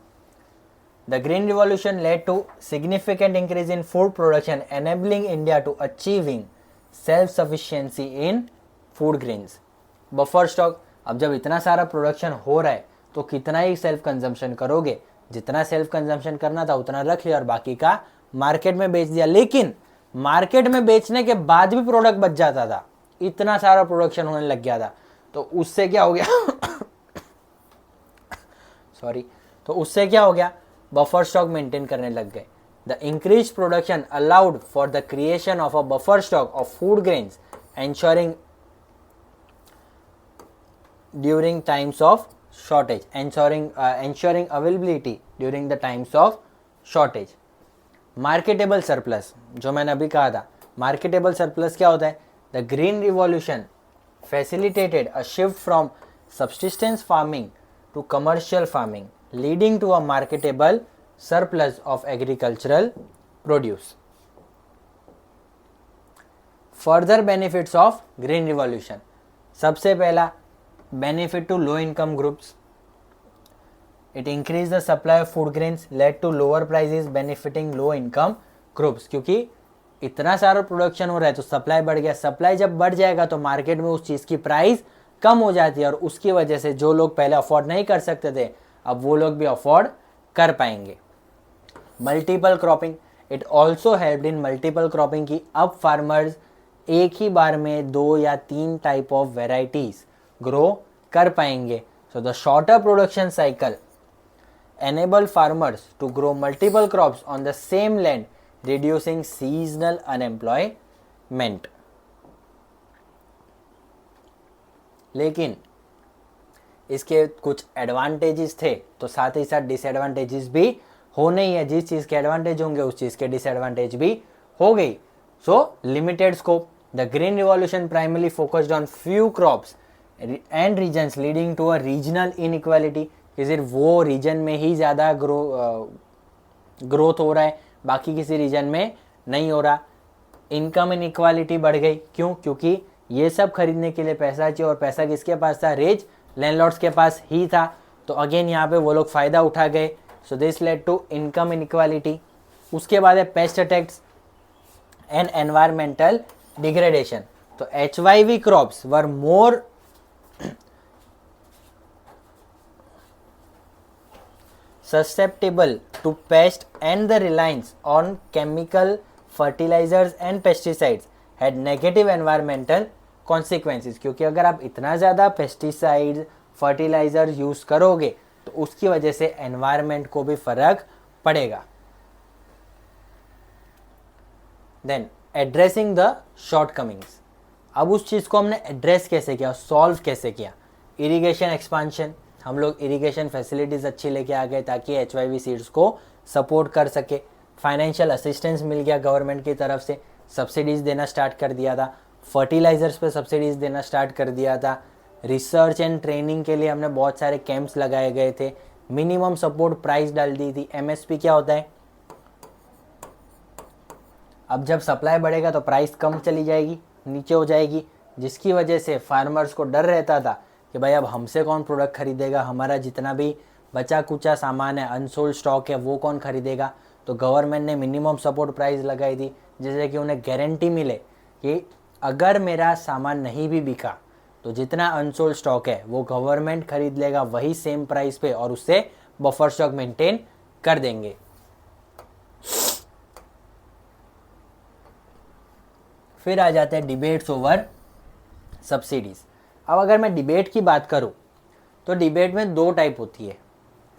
The green revolution led to significant increase in food production enabling India to achieving self sufficiency in food grains. Buffer stock, अब जब इतना सारा प्रोडक्शन हो रहा है तो कितना ही सेल्फ कंजम्पशन करोगे, जितना सेल्फ कंजम्पशन करना था उतना रख लिया और बाकी का मार्केट में बेच दिया। लेकिन मार्केट में बेचने के बाद भी प्रोडक्ट बच जाता था, इतना सारा प्रोडक्शन होने लग गया था। तो उससे क्या हो गया सॉरी, तो उससे क्या हो गया, बफर स्टॉक मेंटेन करने लग गए। The increase production allowed for the creation of a buffer stock of food grains ensuring during times of shortage, ensuring availability during the times of shortage। Marketable surplus, जो मैंने अभी कहा था, marketable surplus क्या होता है, the green revolution facilitated a shift from subsistence farming to commercial farming leading to a marketable surplus of agricultural produce. Further benefits of green revolution, सबसे पहला benefit to low income groups. It increase the supply of food grains led to lower prices benefiting low income groups. क्योंकि इतना सारा production हो रहा है तो supply बढ़ गया, सप्लाई जब बढ़ जाएगा तो मार्केट में उस चीज़ की प्राइस कम हो जाती है और उसकी वजह से जो लोग पहले अफोर्ड नहीं कर सकते थे अब वो लोग भी अफोर्ड कर पाएंगे। Multiple cropping, it also helped in multiple cropping की अब फार्मर्स एक ही बार में 2 या 3 टाइप ऑफ वेराइटीज ग्रो कर पाएंगे। So the shorter production cycle enable farmers to grow multiple crops on the same land, reducing seasonal unemployment। लेकिन इसके कुछ एडवांटेजेस थे तो साथ ही साथ डिसएडवांटेजेस भी होने ही है। जिस चीज़ के एडवांटेज होंगे उस चीज़ के डिसएडवांटेज भी हो गई। So limited scope, the green revolution primarily focused on few crops and regions leading to a regional inequality, कि सिर्फ वो रीजन में ही ज़्यादा ग्रोथ हो रहा है, बाकी किसी रीजन में नहीं हो रहा। इनकम इनइक्वालिटी बढ़ गई, क्यों, क्योंकि ये सब खरीदने के लिए पैसा चाहिए और पैसा किसके पास था, रिच लैंडलॉर्ड्स के पास ही था। तो अगेन यहाँ पे वो लोग फ़ायदा उठा गए। So this led to income inequality. उसके बाद है pest attacks and environmental degradation. तो HYV crops were more susceptible to pest and the reliance on chemical fertilizers and pesticides had negative environmental consequences. क्योंकि अगर आप इतना ज़्यादा पेस्टिसाइड्स फर्टिलाइजर यूज़ करोगे तो उसकी वजह से एनवायरनमेंट को भी फर्क पड़ेगा. Then addressing the shortcomings. अब उस चीज़ को हमने एड्रेस कैसे किया, सॉल्व कैसे किया. इरिगेशन एक्सपांशन, हम लोग इरिगेशन फैसिलिटीज़ अच्छी लेके आ गए ताकि HYV सीड्स को सपोर्ट कर सके. फाइनेंशियल असिस्टेंस मिल गया गवर्नमेंट की तरफ से, सब्सिडीज़ देना स्टार्ट कर दिया था. फर्टिलाइजर्स पे सब्सिडीज़ देना स्टार्ट कर दिया था. रिसर्च एंड ट्रेनिंग के लिए हमने बहुत सारे कैंप्स लगाए गए थे. मिनिमम सपोर्ट प्राइस डाल दी थी. MSP क्या होता है, अब जब सप्लाई बढ़ेगा तो प्राइस कम चली जाएगी, नीचे हो जाएगी, जिसकी वजह से फार्मर्स को डर रहता था कि भाई अब हमसे कौन प्रोडक्ट खरीदेगा, हमारा जितना भी बचा कुचा सामान है, अनसोल्ड स्टॉक है, वो कौन खरीदेगा. तो गवर्नमेंट ने मिनिमम सपोर्ट प्राइस लगाई थी जिससे कि उन्हें गारंटी मिले कि अगर मेरा सामान नहीं भी बिका तो जितना अनसोल्ड स्टॉक है वो गवर्नमेंट खरीद लेगा वही सेम प्राइस पे और उससे बफर स्टॉक मेंटेन कर देंगे. फिर आ जाते हैं डिबेट्स ओवर सब्सिडीज़. अब अगर मैं डिबेट की बात करूं तो डिबेट में दो टाइप होती है.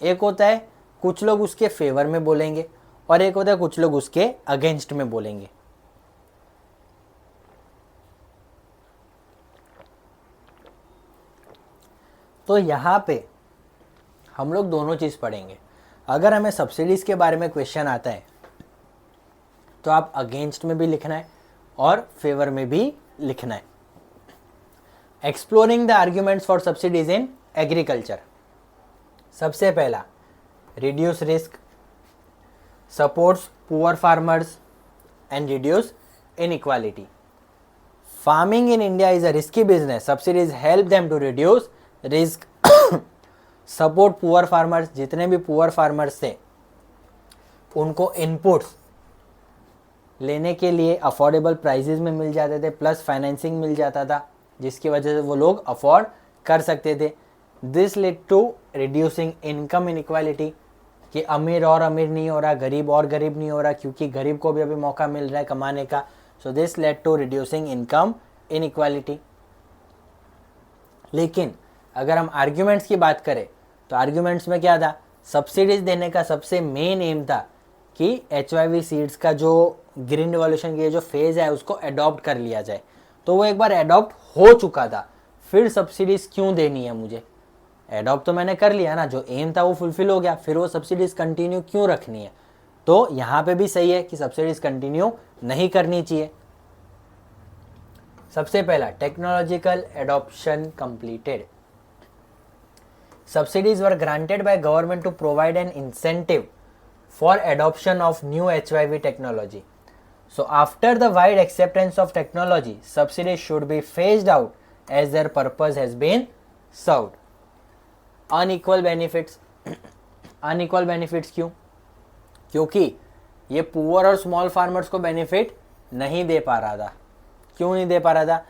एक होता है कुछ लोग उसके फेवर में बोलेंगे और एक होता है कुछ लोग उसके अगेंस्ट में बोलेंगे. तो यहाँ पे हम लोग दोनों चीज़ पढ़ेंगे. अगर हमें सब्सिडीज़ के बारे में क्वेश्चन आता है तो आप अगेंस्ट में भी लिखना है और फेवर में भी लिखना है. Exploring the arguments for subsidies in agriculture. सबसे पहला, reduce risk, supports poor farmers and reduce inequality. Farming in India is a risky business. Subsidies help them to reduce risk, support poor farmers. जितने भी poor farmers थे उनको inputs लेने के लिए affordable prices में मिल जाते थे, प्लस फाइनेंसिंग मिल जाता था जिसकी वजह से वो लोग अफोर्ड कर सकते थे. This led to reducing income inequality, कि अमीर और अमीर नहीं हो रहा, गरीब और गरीब नहीं हो रहा, क्योंकि गरीब को भी अभी मौका मिल रहा है कमाने का. So this led to reducing income inequality. लेकिन अगर हम आर्ग्यूमेंट्स की बात करें तो आर्ग्यूमेंट्स में क्या था, सब्सिडीज देने का सबसे मेन एम था कि HYV सीड्स का जो ग्रीन रिवॉल्यूशन की जो फेज़ है उसको अडॉप्ट कर लिया जाए. तो वो एक बार अडॉप्ट हो चुका था, फिर सब्सिडीज़ क्यों देनी है मुझे, अडॉप्ट तो मैंने कर लिया ना, जो एम था वो फुलफिल हो गया, फिर वो सब्सिडीज़ कंटिन्यू क्यों रखनी है. तो यहाँ पे भी सही है कि सब्सिडीज़ कंटिन्यू नहीं करनी चाहिए. सबसे पहला, technological adoption completed. Subsidies were granted by government to provide an incentive for adoption of new HYV technology. So after the wide acceptance of technology, subsidies should be phased out as their purpose has been served. Unequal benefits. Unequal benefits क्यों? क्योंकि ये poor और small farmers को benefit नहीं दे पा रहा था. क्यों नहीं दे पा रहा था?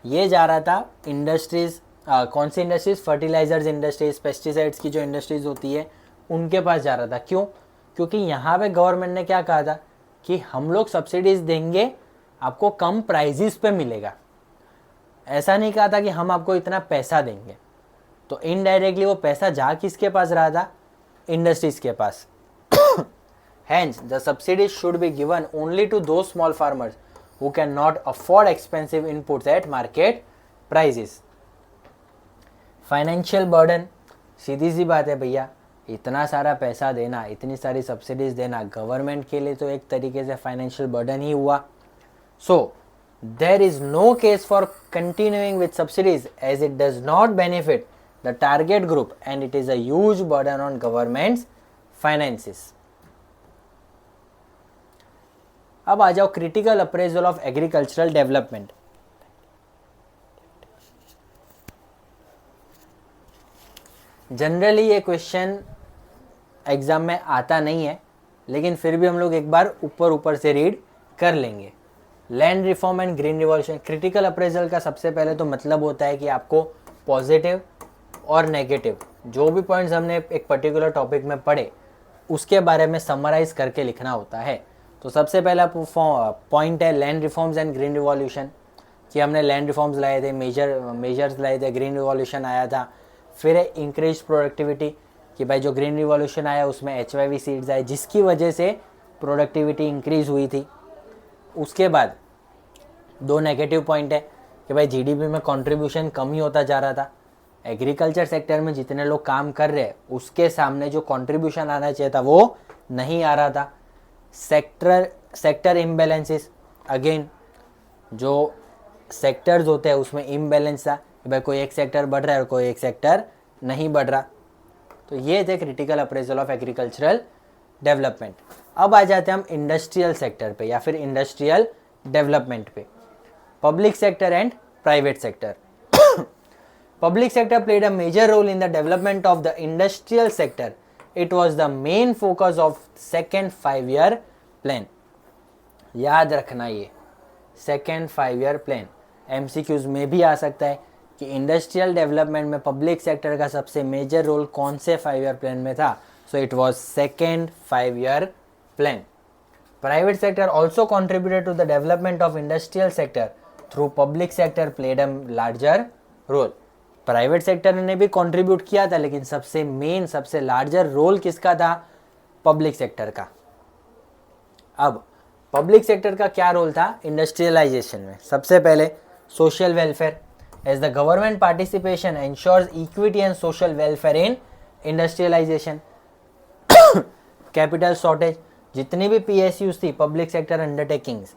ये जा रहा था इंडस्ट्रीज, कौन सी इंडस्ट्रीज, फर्टिलाइजर्स इंडस्ट्रीज, पेस्टिसाइड्स की जो इंडस्ट्रीज होती है उनके पास जा रहा था. क्यों? क्योंकि यहाँ पे गवर्नमेंट ने क्या कहा था कि हम लोग सब्सिडीज देंगे, आपको कम प्राइजेस पे मिलेगा. ऐसा नहीं कहा था कि हम आपको इतना पैसा देंगे. तो इनडायरेक्टली वो पैसा जा किसके पास रहा था, इंडस्ट्रीज के पास. Hence, the subsidies should be given only to those small farmers who cannot afford expensive inputs at market prices. Financial burden, सीधी सी बात है भैया, इतना सारा पैसा देना, इतनी सारी सब्सिडीज देना गवर्नमेंट के लिए तो एक तरीके से फाइनेंशियल बर्डन ही हुआ. So there is no case for continuing with subsidies as it does not benefit the target group and it is a huge burden on government's finances. अब आ जाओ critical appraisal of agricultural development. Generally ये question exam में आता नहीं है, लेकिन फिर भी हम लोग एक बार ऊपर से रीड कर लेंगे. Land reform and green revolution. Critical appraisal का सबसे पहले तो मतलब होता है कि आपको पॉजिटिव और नेगेटिव जो भी पॉइंट्स हमने एक पर्टिकुलर टॉपिक में पढ़े उसके बारे में समराइज करके लिखना होता है। तो सबसे पहला पॉइंट है land reforms and green revolution, कि हमने लैंड रिफॉर्म्स लाए थे, मेजर्स लाए थे, ग्रीन रिवॉल्यूशन आया था। फिर है इंक्रीज प्रोडक्टिविटी, कि भाई जो ग्रीन रिवॉल्यूशन आया उसमें HYV सीड्स आए जिसकी वजह से प्रोडक्टिविटी इंक्रीज हुई थी। उसके बाद 2 नेगेटिव पॉइंट है कि भाई GDP में कंट्रीब्यूशन कम ही होता जा रहा था। एग्रीकल्चर सेक्टर में जितने लोग काम कर रहे हैं उसके सामने जो कंट्रीब्यूशन आना चाहिए था वो नहीं आ रहा था। सेक्टर इम्बैलेंसेस, अगेन जो सेक्टर्स होते हैं उसमें इम्बैलेंस था कि भाई कोई एक सेक्टर बढ़ रहा है और कोई एक सेक्टर नहीं बढ़ रहा। तो ये थे critical appraisal of agricultural development. अब आ जाते हैं हम इंडस्ट्रियल सेक्टर पे या फिर इंडस्ट्रियल डेवलपमेंट पे, public sector and private sector. Public sector played a major role in the development of the industrial sector. It was the main focus of second 5-year plan. याद रखना ये second 5-year plan MCQs में भी आ सकता है कि industrial development में public sector का सबसे मेजर रोल कौन से 5-year प्लान में था। So it was second 5-year plan. Private sector also contributed to the development of industrial sector through public sector played a larger role. Private sector ने भी contribute किया था लेकिन सबसे मेन सबसे लार्जर रोल किसका था, पब्लिक सेक्टर का। अब पब्लिक सेक्टर का क्या रोल था इंडस्ट्रियलाइजेशन में। सबसे पहले social welfare, as the government participation ensures equity and social welfare in industrialisation. Capital shortage, जितनी भी PSUs थी public sector undertakings,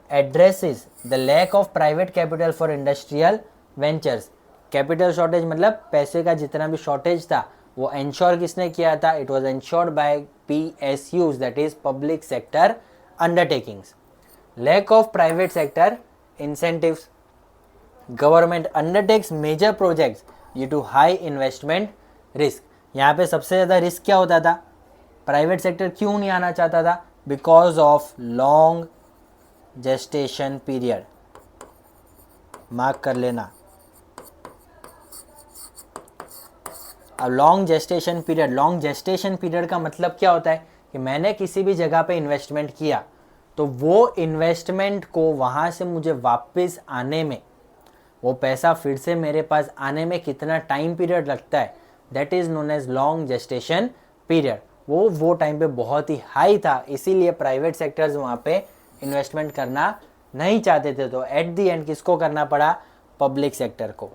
addresses the lack of private capital for industrial ventures. Capital shortage मतलब पैसे का जितना भी शॉर्टेज था वो एंश्योर किसने किया था, it was ensured by PSUs, that is public sector undertakings. Lack of private sector incentives, government undertakes major projects due to high investment risk. यहाँ पे सबसे ज़्यादा रिस्क क्या होता था, प्राइवेट सेक्टर क्यों नहीं आना चाहता था, because of long gestation period. Mark कर लेना। अब लॉन्ग जेस्टेशन पीरियड का मतलब क्या होता है कि मैंने किसी भी जगह पे इन्वेस्टमेंट किया तो वो इन्वेस्टमेंट को वहाँ से मुझे वापस आने में, वो पैसा फिर से मेरे पास आने में कितना टाइम पीरियड लगता है, that is known as long gestation period. वो टाइम पे बहुत ही हाई था, इसीलिए प्राइवेट सेक्टर्स वहाँ पे इन्वेस्टमेंट करना नहीं चाहते थे। तो एट दी एंड किसको करना पड़ा, पब्लिक सेक्टर को।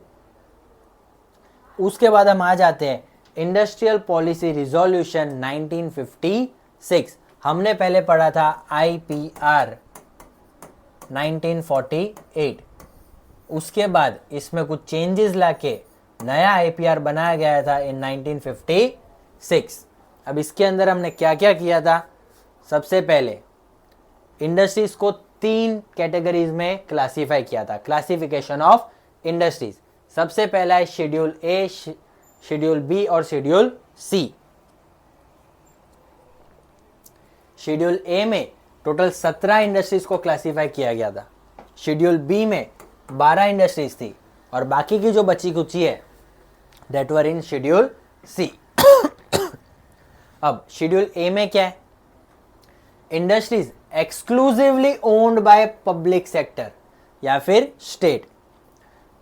उसके बाद हम आ जाते हैं इंडस्ट्रियल पॉलिसी रिजोल्यूशन 1956। हमने पहले पढ़ा था IPR 1948। उसके बाद इसमें कुछ चेंजेस लाके नया IPR बनाया गया था इन 1956। अब इसके अंदर हमने क्या क्या किया था, सबसे पहले इंडस्ट्रीज को 3 कैटेगरीज में क्लासीफाई किया था, क्लासिफिकेशन ऑफ इंडस्ट्रीज। सबसे पहला है शेड्यूल A, शेड्यूल B और शेड्यूल C। शेड्यूल A में टोटल 17 इंडस्ट्रीज को क्लासीफाई किया गया था, शेड्यूल B में 12 इंडस्ट्रीज थी और बाकी की जो बची कुची है that were in schedule C। अब शेड्यूल A में क्या है, industries exclusively owned by public sector या फिर स्टेट।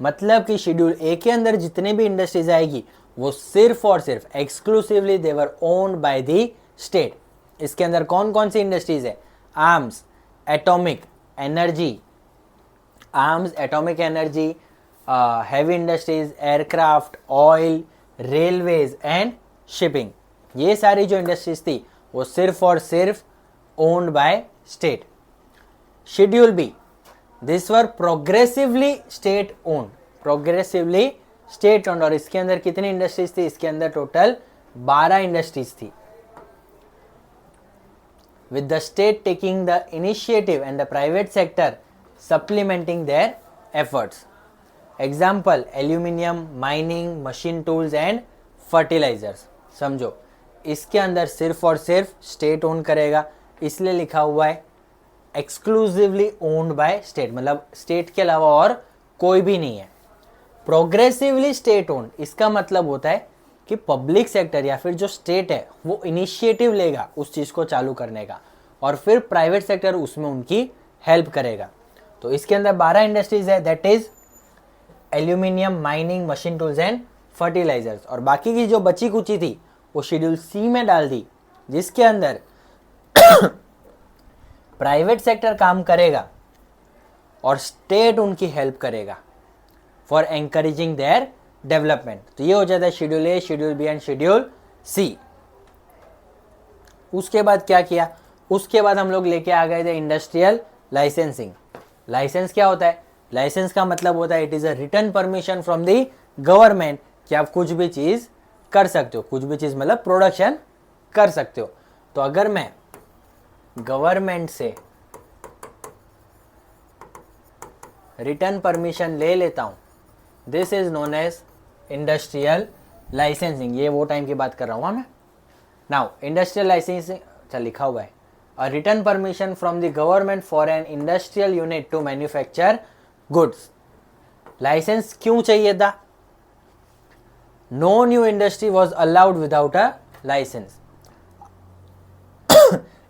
मतलब कि शेड्यूल A के अंदर जितने भी इंडस्ट्रीज आएगी वो सिर्फ और सिर्फ exclusively they were owned by the state. इसके अंदर कौन कौन सी इंडस्ट्रीज है, arms, atomic energy, heavy industries, aircraft, oil, railways and shipping. ये सारी जो इंडस्ट्रीज थी वो सिर्फ और सिर्फ owned by state. Schedule B, this were progressively state owned, और इसके अंदर कितनी इंडस्ट्रीज थी, इसके अंदर टोटल 12 इंडस्ट्रीज थी, with the state taking the initiative and the private sector supplementing their efforts. Example, aluminium, mining, machine tools and fertilizers. समझो इसके अंदर सिर्फ और सिर्फ स्टेट ओन करेगा, इसलिए लिखा हुआ है एक्सक्लूसिवली ओन्ड बाय स्टेट, मतलब स्टेट के अलावा और कोई भी नहीं है। प्रोग्रेसिवली स्टेट ओन्ड, इसका मतलब होता है कि पब्लिक सेक्टर या फिर जो स्टेट है वो इनिशिएटिव लेगा उस चीज़ को चालू करने का, और फिर प्राइवेट सेक्टर उसमें उनकी हेल्प करेगा। तो इसके अंदर 12 इंडस्ट्रीज है, that is aluminium, mining, machine tools and fertilisers. और बाकी की जो बची कुची थी वो शेड्यूल सी में डाल दी, जिसके अंदर प्राइवेट सेक्टर काम करेगा और स्टेट उनकी हेल्प करेगा फॉर एनकरेजिंग देयर डेवलपमेंट। तो ये हो जाता है schedule A, schedule B and schedule C. उसके बाद क्या किया, उसके बाद हम लोग लेके आ गए थे इंडस्ट्रियल लाइसेंसिंग। लाइसेंस क्या होता है? लाइसेंस का मतलब होता है it is a written permission from the government कि आप कुछ भी चीज कर सकते हो, कुछ भी चीज मतलब प्रोडक्शन कर सकते हो। तो अगर मैं गवर्नमेंट से रिटर्न परमिशन ले लेता हूं, this is known as industrial licensing. ये वो टाइम की बात कर रहा हूं मैं। नाउ इंडस्ट्रियल लाइसेंसिंग अच्छा लिखा हुआ है, a written permission from the government for an industrial unit to manufacture goods. Licence क्यों चाहिए था? No new industry was allowed without a licence.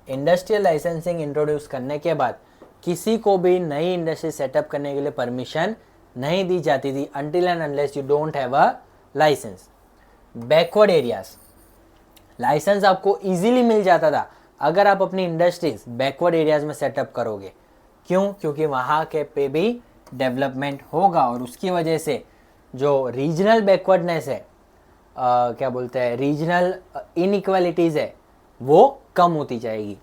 Industrial licensing introduce करने के बाद किसी को भी नई इंडस्ट्री सेटअप करने के लिए परमिशन नहीं दी जाती थी until and unless you don't have a license। Backward areas, licence आपको इजीली मिल जाता था अगर आप अपनी इंडस्ट्रीज बैकवर्ड एरियाज में सेटअप करोगे। क्यों? क्योंकि वहाँ के पे भी डेवलपमेंट होगा और उसकी वजह से जो रीजनल बैकवर्डनेस है, क्या बोलते हैं, रीजनल इनइक्वालिटीज़ है, वो कम होती जाएगी।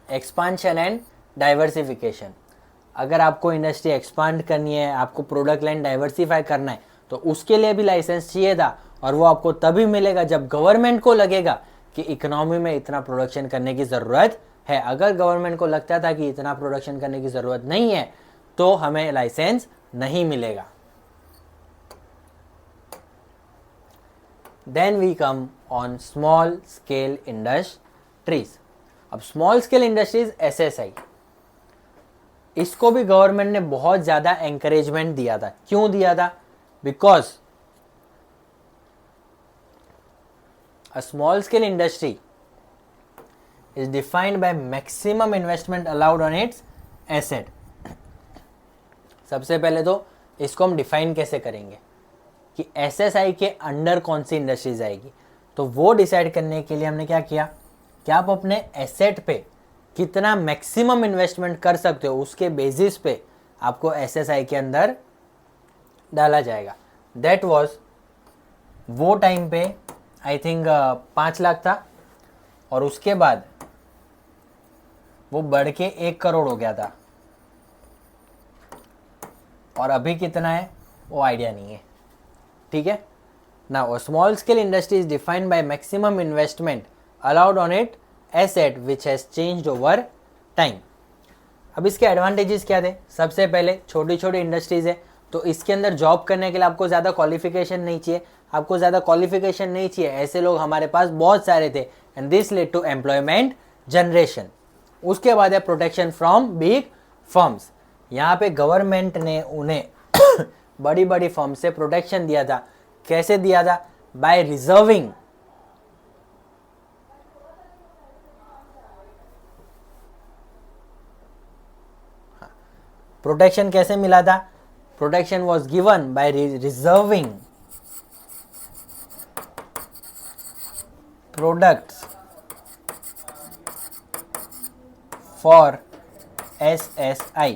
एक्सपांशन एंड डाइवर्सिफिकेशन, अगर आपको इंडस्ट्री एक्सपांड करनी है, आपको प्रोडक्ट लाइन डाइवर्सिफाई करना है, तो उसके लिए भी लाइसेंस चाहिए था, और वो आपको तभी मिलेगा जब गवर्नमेंट को लगेगा कि इकोनॉमी में इतना प्रोडक्शन करने की ज़रूरत है। अगर गवर्नमेंट को लगता था कि इतना प्रोडक्शन करने की ज़रूरत नहीं है तो हमें लाइसेंस नहीं मिलेगा। Then we come on small scale industries. अब स्मॉल स्केल इंडस्ट्रीज SSI, इसको भी गवर्नमेंट ने बहुत ज़्यादा एंकरेजमेंट दिया था। क्यों दिया था? Because a small scale industry is defined by maximum investment allowed on it's asset. सबसे पहले तो इसको हम डिफाइन कैसे करेंगे कि SSI के अंडर कौन सी इंडस्ट्रीज आएगी। तो वो डिसाइड करने के लिए हमने क्या किया कि आप अपने एसेट पे कितना मैक्सिमम इन्वेस्टमेंट कर सकते हो, उसके बेसिस पे आपको SSI के अंदर डाला जाएगा। दैट वाज वो टाइम पे आई थिंक 5 लाख था, और उसके बाद वो बढ़ के 1 करोड़ हो गया था, और अभी कितना है वो आइडिया नहीं है। ठीक है। Now small scale industry is defined by maximum investment allowed on it asset which has changed over time. अब इसके एडवांटेजेस क्या थे? सबसे पहले छोटी छोटी इंडस्ट्रीज है, तो इसके अंदर जॉब करने के लिए आपको ज़्यादा क्वालिफिकेशन नहीं चाहिए, आपको ज़्यादा क्वालिफिकेशन नहीं चाहिए। ऐसे लोग हमारे पास बहुत सारे थे, and this led to employment generation. उसके बाद है प्रोटेक्शन फ्रॉम बिग फर्म्स। यहाँ पे गवर्नमेंट ने उन्हें बड़ी बड़ी फर्म से प्रोटेक्शन दिया था। कैसे दिया था? By reserving protection. कैसे मिला था? Protection was given by reserving products for SSI।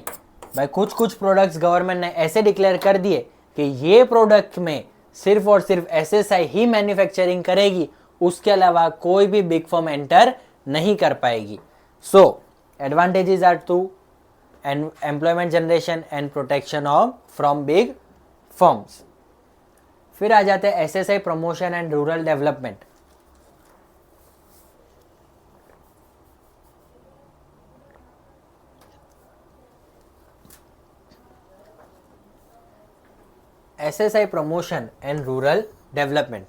भाई कुछ कुछ प्रोडक्ट्स गवर्नमेंट ने ऐसे डिक्लेयर कर दिए कि ये प्रोडक्ट में सिर्फ और सिर्फ SSI ही मैन्युफैक्चरिंग करेगी, उसके अलावा कोई भी बिग फर्म एंटर नहीं कर पाएगी। So advantages are to employment generation and protection of from big firms. फिर आ जाते हैं SSI promotion and rural development. SSI promotion and rural development,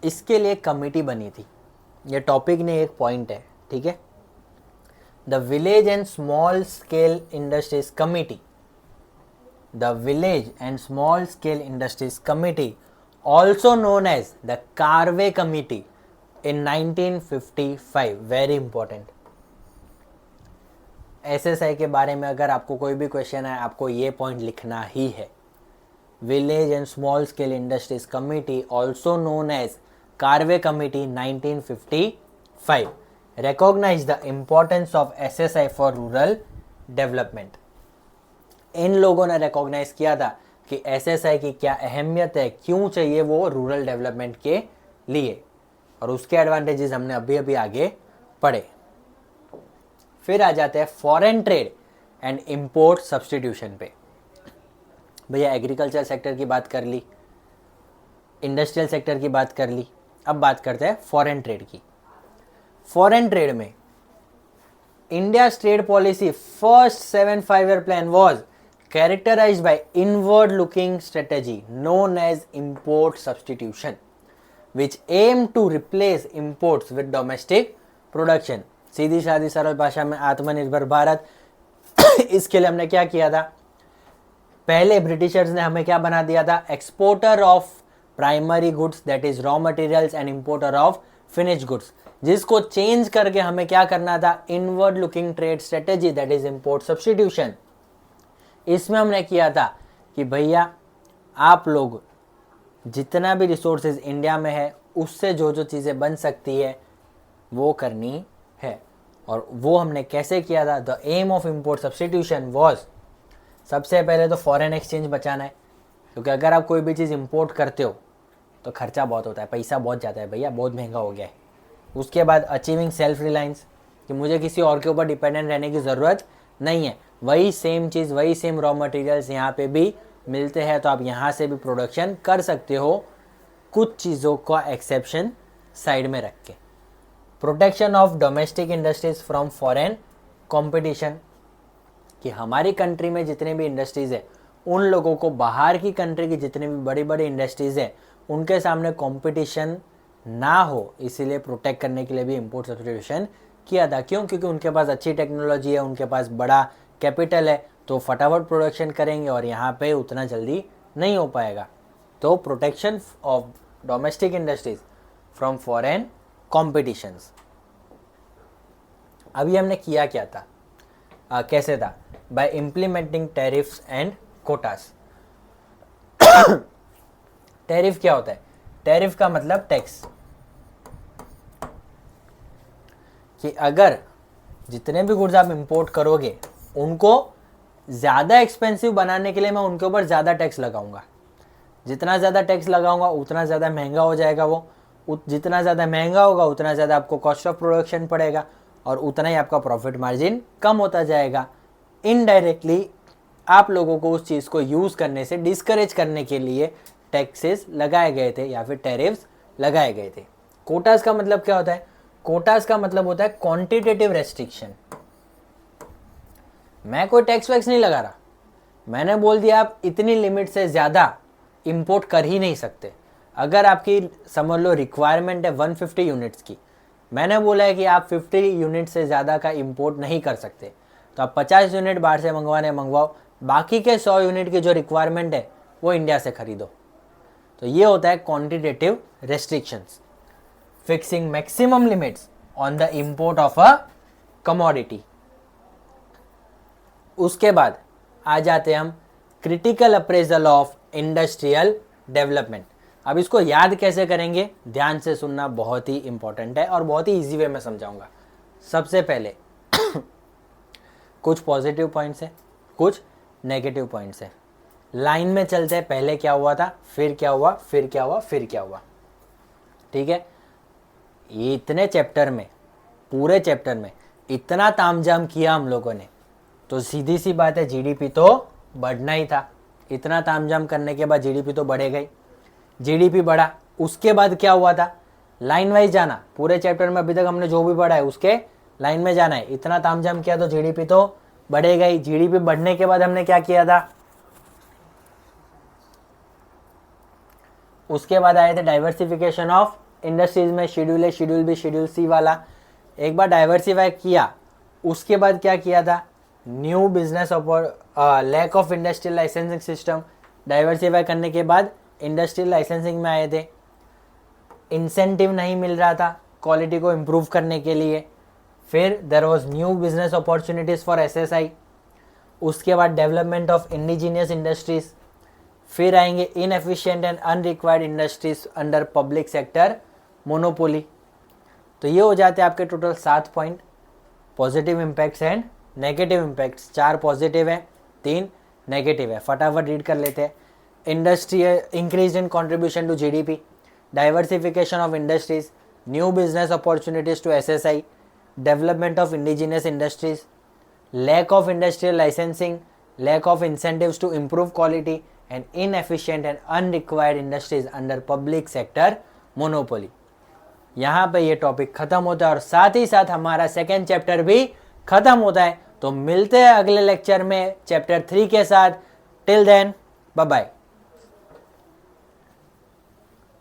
इसके लिए कमिटी बनी थी। ये टॉपिक ने एक पॉइंट है, ठीक है। The village and small scale industries committee, the village and small scale industries committee also known as the Karve committee in 1955. Very important. SSI के बारे में अगर आपको कोई भी क्वेश्चन है, आपको ये पॉइंट लिखना ही है. Village and small scale industries committee, also known as Karve committee, 1955, recognize the importance of SSI for rural development. इन लोगों ने रिकॉग्नाइज किया था कि SSI की क्या अहमियत है, क्यों चाहिए वो रूरल डेवलपमेंट के लिए, और उसके एडवांटेजेस हमने अभी अभी आगे पढ़े. फिर आ जाते हैं foreign trade and import substitution पे. भैया एग्रीकल्चर सेक्टर की बात कर ली, इंडस्ट्रियल सेक्टर की बात कर ली, अब बात करते हैं फॉरेन ट्रेड की. फॉरेन ट्रेड में India trade policy first 7-5 year plan was characterised by inward looking strategy known as import substitution which aim to replace imports with domestic production. सीधी सादी सरल भाषा में आत्मनिर्भर भारत. इसके लिए हमने क्या किया था, पहले ब्रिटिशर्स ने हमें क्या बना दिया था, exporter of primary goods that is raw materials and importer of finished goods, जिसको चेंज करके हमें क्या करना था, inward looking trade strategy that is import substitution. इसमें हमने किया था कि भैया आप लोग जितना भी रिसोर्सेज इंडिया में है उससे जो जो चीज़ें बन सकती है वो करनी है. और वो हमने कैसे किया था, the aim of import substitution was, सबसे पहले तो फॉरेन एक्सचेंज बचाना है, क्योंकि अगर आप कोई भी चीज़ इंपोर्ट करते हो तो खर्चा बहुत होता है, पैसा बहुत जाता है भैया, बहुत महंगा हो गया है. उसके बाद अचीविंग सेल्फ रिलायंस, कि मुझे किसी और के ऊपर डिपेंडेंट रहने की ज़रूरत नहीं है, वही सेम चीज़, वही सेम रॉ मटेरियल्स यहाँ पे भी मिलते हैं, तो आप यहाँ से भी प्रोडक्शन कर सकते हो, कुछ चीज़ों का एक्सेप्शन साइड में रख के. Protection of domestic industries from foreign competition, कि हमारी कंट्री में जितने भी इंडस्ट्रीज़ है उन लोगों को बाहर की कंट्री की जितनी भी बड़ी बड़ी इंडस्ट्रीज़ है उनके सामने कंपटीशन ना हो, इसीलिए प्रोटेक्ट करने के लिए भी इंपोर्ट सब्सटीट्यूशन किया था. क्यों? क्योंकि उनके पास अच्छी टेक्नोलॉजी है, उनके पास बड़ा कैपिटल है, तो फटाफट प्रोडक्शन करेंगे और यहाँ पे उतना जल्दी नहीं हो पाएगा. तो protection of domestic industries from foreign competitions. अभी हमने किया क्या था, कैसे था, bye implementing tariffs and quotas. Tariff क्या होता है, टैरिफ का मतलब टैक्स, कि अगर जितने भी गुड्स आप इंपोर्ट करोगे उनको ज़्यादा एक्सपेंसिव बनाने के लिए मैं उनके ऊपर ज़्यादा टैक्स लगाऊंगा. जितना ज़्यादा टैक्स लगाऊंगा उतना ज़्यादा महंगा हो जाएगा वो, जितना ज़्यादा महंगा होगा उतना ज़्यादा आपको कॉस्ट ऑफ प्रोडक्शन पड़ेगा और उतना ही आपका प्रॉफिट मार्जिन कम होता जाएगा. इनडायरेक्टली आप लोगों को उस चीज़ को यूज़ करने से डिस्करेज करने के लिए टैक्सेस लगाए गए थे या फिर टैरिफ्स लगाए गए थे. कोटास का मतलब क्या होता है, कोटास का मतलब होता है क्वांटिटेटिव रेस्ट्रिक्शन. मैं कोई टैक्स वैक्स नहीं लगा रहा, मैंने बोल दिया आप इतनी लिमिट से ज़्यादा इंपोर्ट कर ही नहीं सकते. अगर आपकी समझ लो रिक्वायरमेंट है 150 यूनिट्स की, मैंने बोला है कि आप 50 यूनिट से ज़्यादा का इंपोर्ट नहीं कर सकते, तो आप 50 यूनिट बाहर से मंगवाओ, बाकी के 100 यूनिट की जो रिक्वायरमेंट है वो इंडिया से खरीदो. तो ये होता है quantitative restrictions, fixing maximum limits on the import of a commodity. उसके बाद आ जाते हैं हम critical appraisal of industrial development. अब इसको याद कैसे करेंगे, ध्यान से सुनना, बहुत ही इंपॉर्टेंट है और बहुत ही इजी वे में समझाऊंगा. सबसे पहले कुछ पॉजिटिव पॉइंट्स है, कुछ नेगेटिव पॉइंट्स है. लाइन में चलते हैं, पहले क्या हुआ था, फिर क्या हुआ, फिर क्या हुआ, फिर क्या हुआ. ठीक है, ये इतने चैप्टर में, पूरे चैप्टर में इतना तामझाम किया हम लोगों ने, तो सीधी सी बात है जीडीपी तो बढ़ना ही था. इतना तामझाम करने के बाद जीडीपी तो बढ़ेगा ही. जीडीपी बढ़ा, उसके बाद क्या हुआ था, लाइन वाइज जाना. पूरे चैप्टर में अभी तक हमने जो भी पढ़ा है उसके लाइन में जाना है. इतना तामझाम किया तो जीडीपी तो बढ़ेगा ही. जीडीपी बढ़ने के बाद हमने क्या किया था, उसके बाद आए थे डाइवर्सिफिकेशन ऑफ इंडस्ट्रीज में. Schedule A, schedule B, schedule सी वाला. एक बार डाइवर्सिफाई किया, उसके बाद क्या किया था, new business lack of industrial licensing system. Diversify करने के बाद इंडस्ट्रियल लाइसेंसिंग में आए थे, इंसेंटिव नहीं मिल रहा था क्वालिटी को इम्प्रूव करने के लिए। फिर there was new business opportunities for SSI. उसके बाद डेवलपमेंट ऑफ इंडिजीनियस इंडस्ट्रीज। फिर आएंगे inefficient and unrequired industries under public sector monopoly. तो ये हो जाते हैं आपके total 7 point, positive impacts and negative impacts. 4 positive है, 3 नेगेटिव है। फटाफट रीड कर लेते हैं। Industry increase in contribution to GDP, diversification of industries, new business opportunities to SSI, development of indigenous industries, lack of industrial licensing, lack of incentives to improve quality and inefficient and unrequired industries under public sector monopoly। यहाँ पे ये topic खत्म होता है और साथ ही साथ हमारा सेकेंड चैप्टर भी खत्म होता है। तो मिलते हैं अगले लेक्चर में चैप्टर 3 के साथ। Till then bye bye.